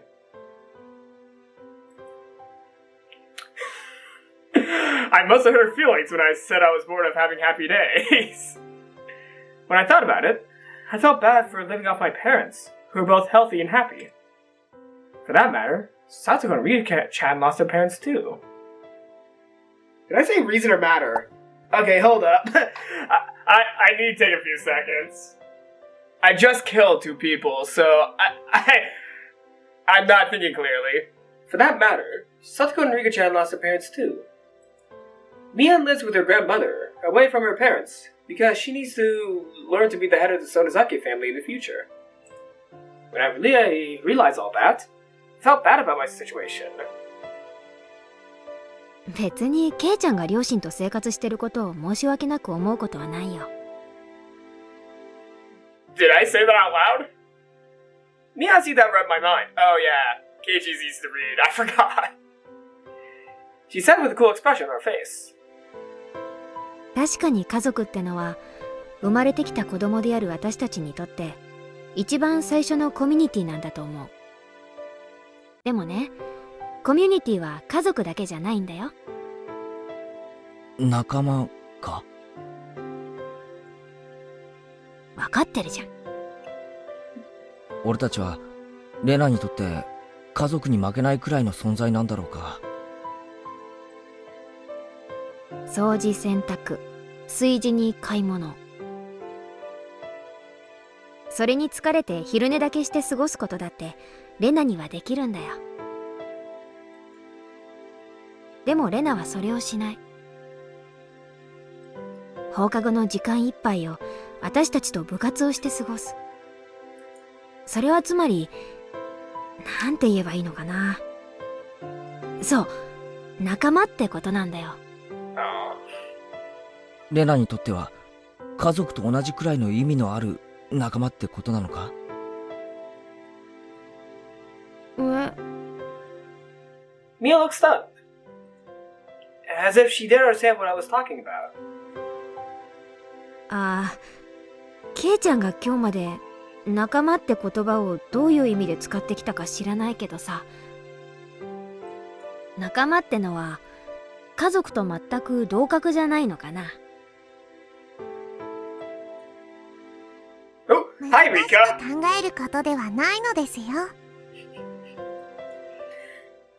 must have hurt her feelings when I said I was bored of having happy days. When I thought about it, I felt bad for living off my parents, who were both healthy and happy. For that matter, Satsuko and Ryu-chan lost their parents too. Did I say reason or matter? Okay, hold up. I need to take a few seconds. I just killed 2 people, so I'm not thinking clearly. For that matter, Satoko and Rika-chan lost their parents too. Mian lives with her grandmother, away from her parents, because she needs to learn to be the head of the Sonozaki family in the future. When I really realized all that, I felt bad about my situation. 別にケイちゃんが両親と生活してることを申し訳なく思うことはないよ。Did I say that out loud? Miyazaki that read my mind. Oh yeah, Keiichi's easy to read. I forgot. She said with a cool expression on her face. 確かに家族ってのは生まれてきた子供である私たちにとって一番最初のコミュニティなんだと思う。でもね、コミュニティは家族だけじゃないんだよ。仲間か？わかってるじゃん。俺たちはレナにとって家族に負けないくらいの存在なんだろうか。掃除洗濯、炊事に買い物。それに疲れて昼寝だけして過ごすことだってレナにはできるんだよ。でもレナはそれをしない。放課後の時間いっぱいを私たちと部活をして過ごす。それはつまり、なんて言えばいいのかな。そう、仲間ってことなんだよ。レナにとっては家族と同じくらいの意味のある仲間ってことなのか？Mia looked stunned, as if she didn't understand what I was talking about. ああ、ケイちゃんが今日まで仲間って言葉をどういう意味で使ってきたか知らないけどさ、仲間ってのは家族と全く同格じゃないのかな。Oh, hi, 難し Rika. く考えることではないのですよ。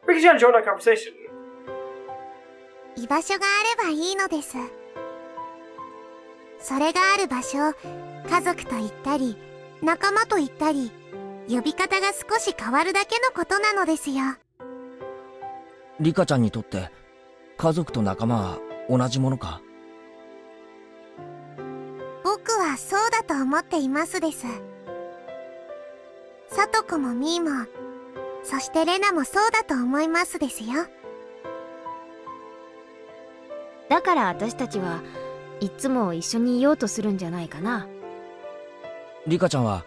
Rika-chan joined our conversation. 居場所があればいいのです。それがある場所を家族と言ったり仲間と言ったり、呼び方が少し変わるだけのことなのですよ。リカちゃんにとって家族と仲間は同じものか？僕はそうだと思っていますです。サトコもミーも、そしてレナもそうだと思いますですよ。だから私たちはいつも一緒にいようとするんじゃないかな。リカちゃんは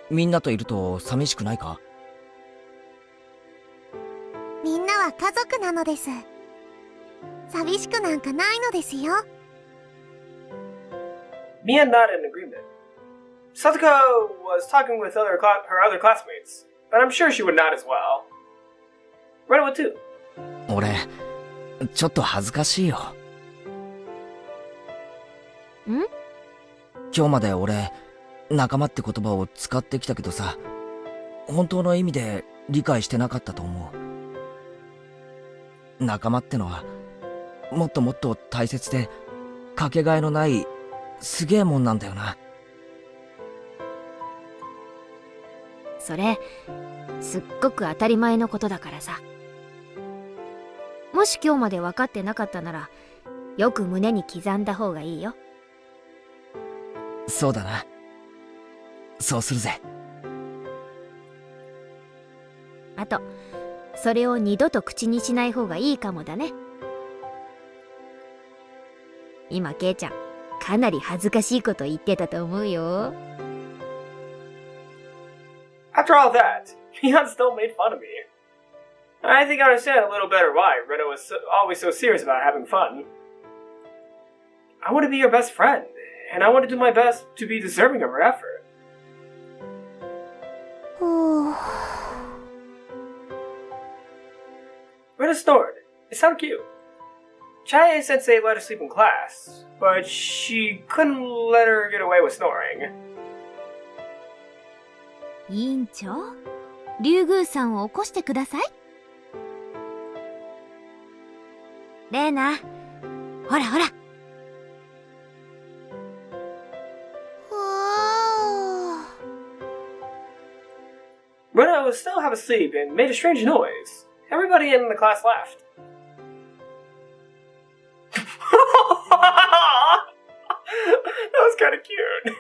みんなといると寂しくないか？みんなは家族なのです。寂しくなんかないのですよ。Mia nodded in agreement. Satoko was talking with her other classmates, but I'm sure she would nod as well. Rena would too. 俺ちょっと恥ずかしいよ。ん？今日まで俺仲間って言葉を使ってきたけどさ、本当の意味で理解してなかったと思う。仲間ってのはもっともっと大切でかけがえのないすげえもんなんだよな。それすっごく当たり前のことだからさ。もし今日まで分かってなかったならよく胸に刻んだ方がいいよ。そうだな。そうするぜ。あとそれを二度と口にしない方がいいかもだね。今ケイちゃんかなり恥ずかしいこと言ってたと思うよ。After all that, Mian still made fun of me. I think I understand a little better why Rena was always so serious about having fun. I want to be your best friend, and I want to do my best to be deserving of her effort. ほう。 Rena snored. It sounded cute. Chaya sensei let her sleep in class, but she couldn't let her get away with snoring. 委員長、竜宮さんを起こしてください。レーナ、ほらほら。ほー。Rena was still half asleep and made a strange noise. Everybody in the class laughed. That was kind of cute.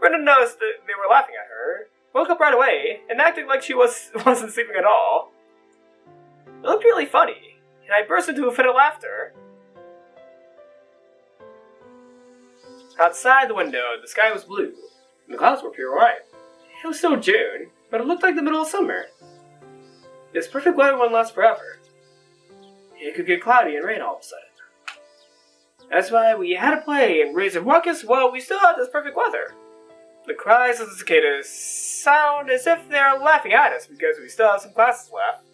Rena noticed that they were laughing at her, woke up right away, and acted like she wasn't sleeping at all. It looked really funny, and I burst into a fit of laughter. Outside the window, the sky was blue, and the clouds were pure white. It was still June, but it looked like the middle of summer. This perfect weather wouldn't last forever. It could get cloudy and rain all of a sudden. That's why we had to play and raise a ruckus while we still had this perfect weather. The cries of the cicadas sound as if they're laughing at us because we still have some classes left.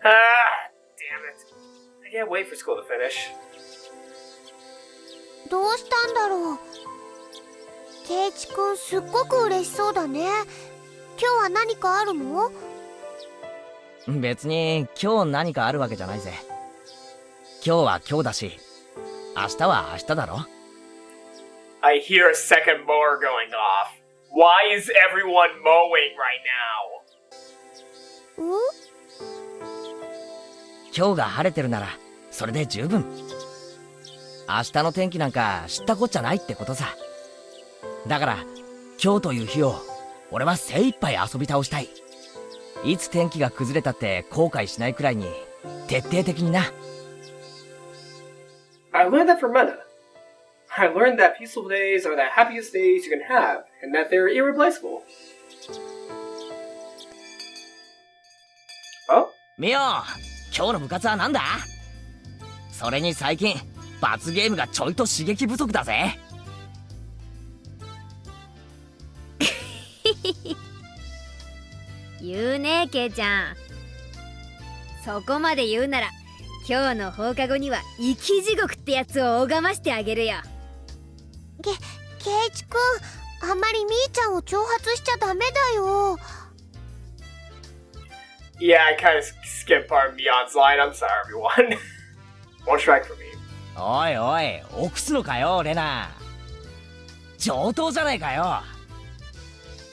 Ah, damn it. I can't wait for school to finish. どうしたんだろう。ケイチくんすっごく嬉しそうだね。今日は何かあるの？別に今日何かあるわけじゃないぜ。今日は今日だし、明日は明日だろ。I hear a second mower going off. Why is everyone mowing right now? 今日が晴れてるならそれで十分。明日の天気なんか知ったこっちゃないってことさ。だから今日という日を俺は精一杯遊び倒したい。いつ天気が崩れたって後悔しないくらいに徹底的にな。I learned that from Rena. I learned that peaceful days are the happiest days you can have, and that they're irreplaceable. Oh? ミオ、今日の部活はなんだ？それに最近罰ゲームがちょいと刺激不足だぜ。言うね、ケイちゃん。そこまで言うなら今日の放課後には生き地獄ってやつを拝ましてあげるよ。ケイチくん、あんまりミーちゃんを挑発しちゃダメだよ。Yeah, I kind of skipped part of Mion's line. I'm sorry, everyone. One strike for me. おいおい、臆すのかよ、レナ。上等じゃないかよ。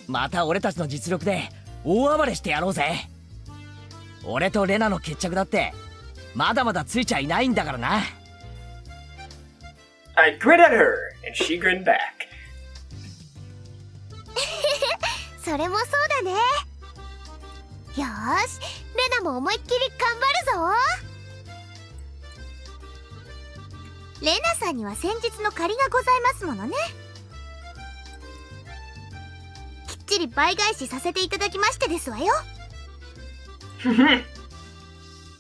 また俺たちの実力で大暴れしてやろうぜ。俺とレナの決着だってまだまだついちゃいないんだからな。I grit at her, and she grinned back. それもそうだね。よーし、レナも思いっきり頑張るぞ。レナさんには先日の借りがございますものね。きっちり倍返しさせていただきましてですわよ。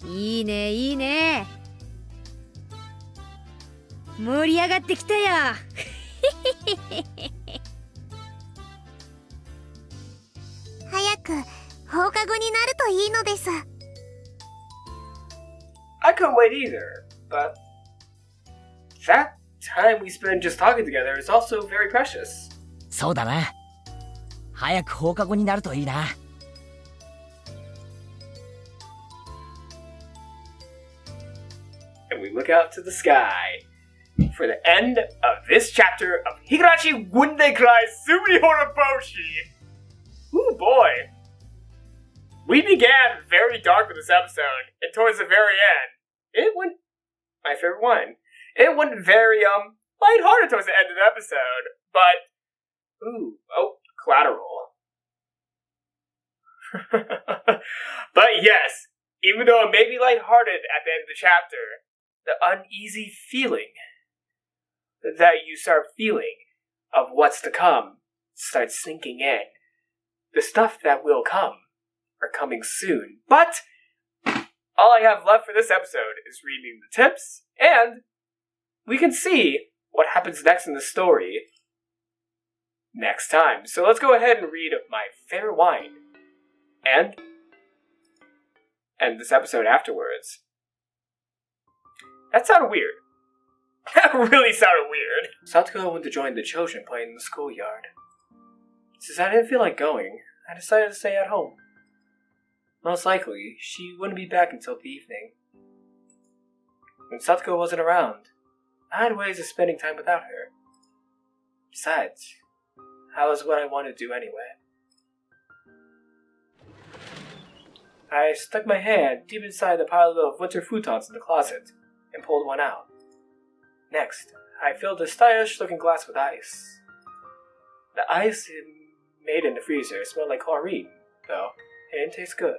いいね、いいね。盛り上がってきたよ。早く放課後になるといいのです。I couldn't wait either, but that time we spend just talking together is also very precious. そうだな。早く放課後になるといいな。And we look out to the sky for the end of this chapter of Higurashi Wundekai Tsumihoroboshi. Ooh boy. We began very dark with this episode, and towards the very end, it went, my favorite one, it went very, lighthearted towards the end of the episode, but, collateral. But yes, even though it made me lighthearted at the end of the chapter, the uneasy feeling that you start feeling of what's to come starts sinking in. The stuff that will come are coming soon. But all I have left for this episode is reading the tips, and we can see what happens next in the story next time. So let's go ahead and read my favorite wine and end this episode afterwards. That sounded weird. That really sounded weird. Satoko went to join the children playing in the schoolyard. Since I didn't feel like going, I decided to stay at home. Most likely, she wouldn't be back until the evening. When Satoko wasn't around, I had ways of spending time without her. Besides, that was what I wanted to do anyway. I stuck my hand deep inside the pile of winter futons in the closet and pulled one out. Next, I filled the stylish-looking glass with ice. The ice made in the freezer smelled like chlorine, though it didn't taste good.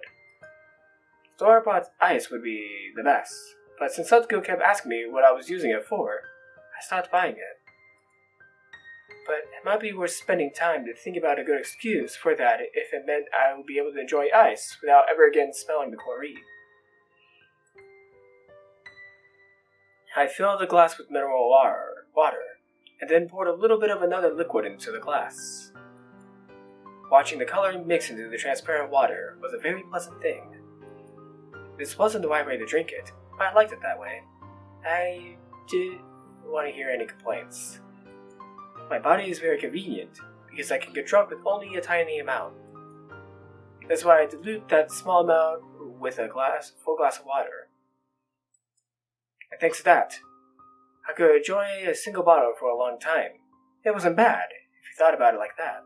Store-bought ice would be the best, but since Satsuko kept asking me what I was using it for, I stopped buying it. But it might be worth spending time to think about a good excuse for that if it meant I would be able to enjoy ice without ever again smelling the chlorine. I filled the glass with mineral water, and then poured a little bit of another liquid into the glass. Watching the color mix into the transparent water was a very pleasant thing. This wasn't the right way to drink it, but I liked it that way. I didn't want to hear any complaints. My body is very convenient, because I can get drunk with only a tiny amount. That's why I dilute that small amount with a full glass of water. And thanks to that, I could enjoy a single bottle for a long time. It wasn't bad, if you thought about it like that.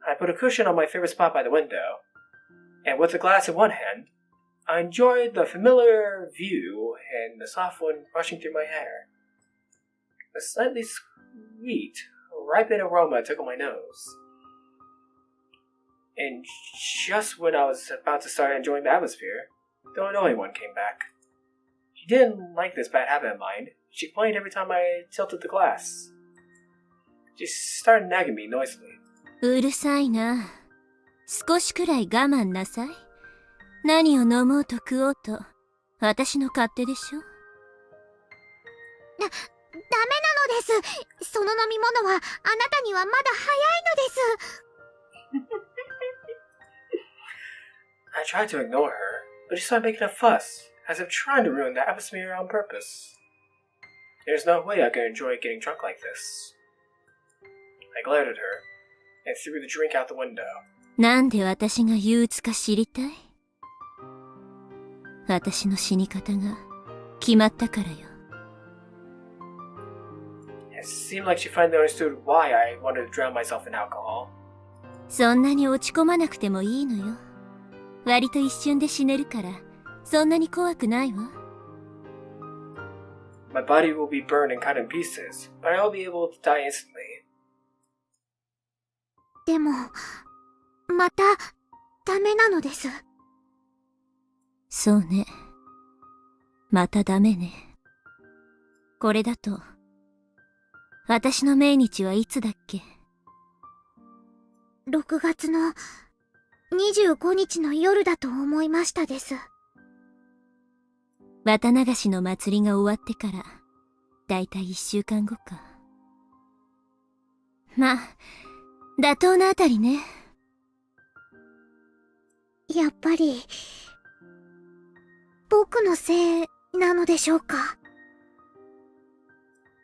I put a cushion on my favorite spot by the window, and with the glass in one hand, I enjoyed the familiar view and the soft wind rushing through my hair. A slightly sweet, ripened aroma took on my nose. And just when I was about to start enjoying the atmosphere, the annoying one came back. She didn't like this bad habit of mine. She complained every time I tilted the glass. She started nagging me noisily. うるさいな。少しくらい我慢なさい。何を飲もうと食おうと、私の勝手でしょ。ダメなのです。その飲み物はあなたにはまだ早いのです。I tried to ignore her, but she started making a fuss, as if trying to ruin the atmosphere on purpose. There's no way I could enjoy getting drunk like this. I glared at her, and threw the drink out the window. なんで私が憂鬱か知りたい？私の死に方が決まったからよ。It seemed like she finally understood why I wanted to drown myself in alcohol. そんなに落ち込まなくてもいいのよ。割と一瞬で死ねるから、そんなに怖くないわ。My body will be burned and cut in pieces, but I will be able to die instantly. でも、また、ダメなのです。そうね。またダメね。これだと、私の命日はいつだっけ？6月の25日の夜だと思いましたです。綿流しの祭りが終わってから、だいたい1週間後か。まあ、妥当なあたりね。やっぱり、僕のせいなのでしょうか。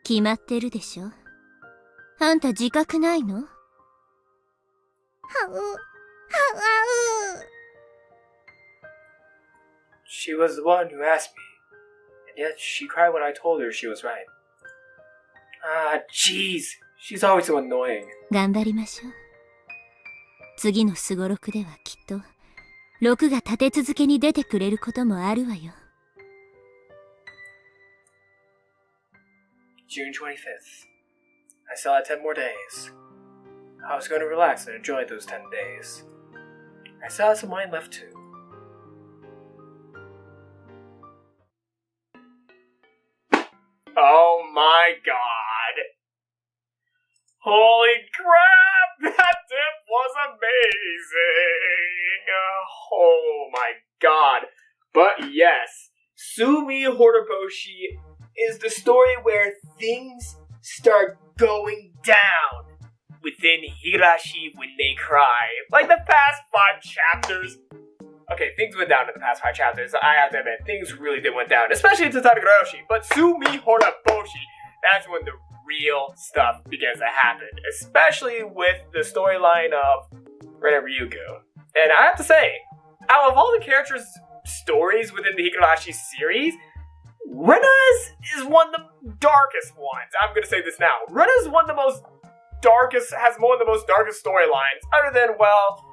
決まってるでしょ。あんた自覚ないの？はう、はう。She was the one who asked me, and yet she cried when I told her she was right. Ah, jeez. She's always so annoying. 頑張りましょう。次のすごろくではきっと、6が立て続けに出てくれることもあるわよ。June 25th. I still had 10 more days. I was going to relax and enjoy those 10 days. I still had some wine left too. Oh my god! Holy crap! That dip was amazing! Oh my god. But yes, Tsumihoroboshi is the story where things start going down within Higurashi when they cry. Like the past 5 chapters. Okay, things went down in the past 5 chapters. I have to admit, things really did went down. Especially to Higurashi. But Tsumihoroboshi, that's when the real stuff begins to happen. Especially with the storyline of Rena Ryugu. And I have to say, out of all the characters' stories within the Higurashi series, Rena's is one of the darkest ones. I'm gonna say this now. Rena's one of the most darkest, has one of the most darkest storylines, other than, well,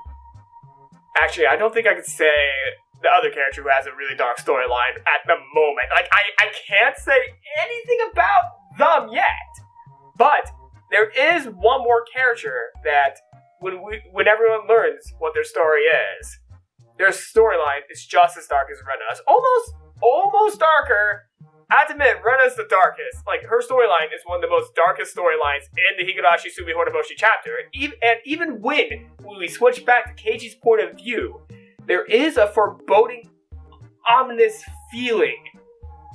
Actually, I don't think I could say the other character who has a really dark storyline at the moment. Like, I can't say anything about them yet. But there is one more character that when everyone learns what their story is, their storyline is just as dark as Rena's. Almost darker. I have to admit, Rena's the darkest. Like, her storyline is one of the most darkest storylines in the Higurashi Tsumihoroboshi chapter. And even when we switch back to Keiichi's point of view, there is a foreboding, ominous feeling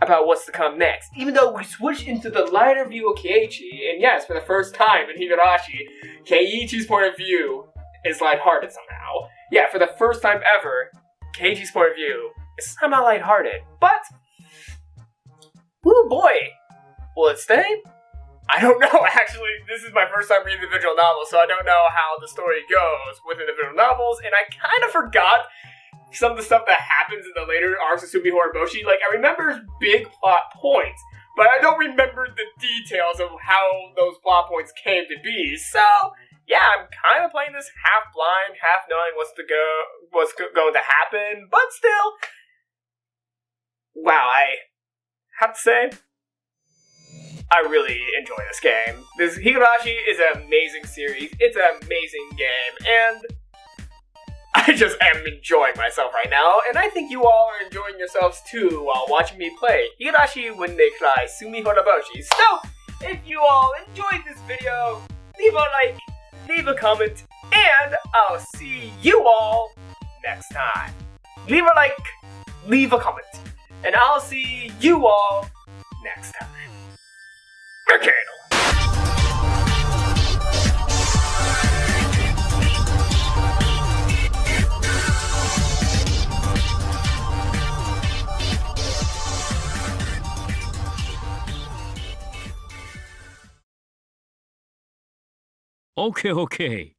about what's to come next. Even though we switch into the lighter view of Keiichi, and yes, for the first time in Higurashi, Keiichi's point of view is lighthearted somehow. Yeah, for the first time ever, Keiichi's point of view is somehow lighthearted. But, oh boy, will it stay? I don't know, actually. This is my first time reading the visual novel, so I don't know how the story goes within the visual novels, and I kind of forgot some of the stuff that happens in the later arcs of Tsumihoroboshi. Like, I remember big plot points, but I don't remember the details of how those plot points came to be. So, yeah, I'm kind of playing this half blind, half knowing what's going to happen, but still, wow, I have to say, I really enjoy this game. This Higurashi is an amazing series, it's an amazing game, and I just am enjoying myself right now, and I think you all are enjoying yourselves too while watching me play Higurashi When They Cry Tsumihoroboshi. So, if you all enjoyed this video, leave a like, leave a comment, and I'll see you all next time. Leave a like, leave a comment, and I'll see you all next time. Mercado. OK OK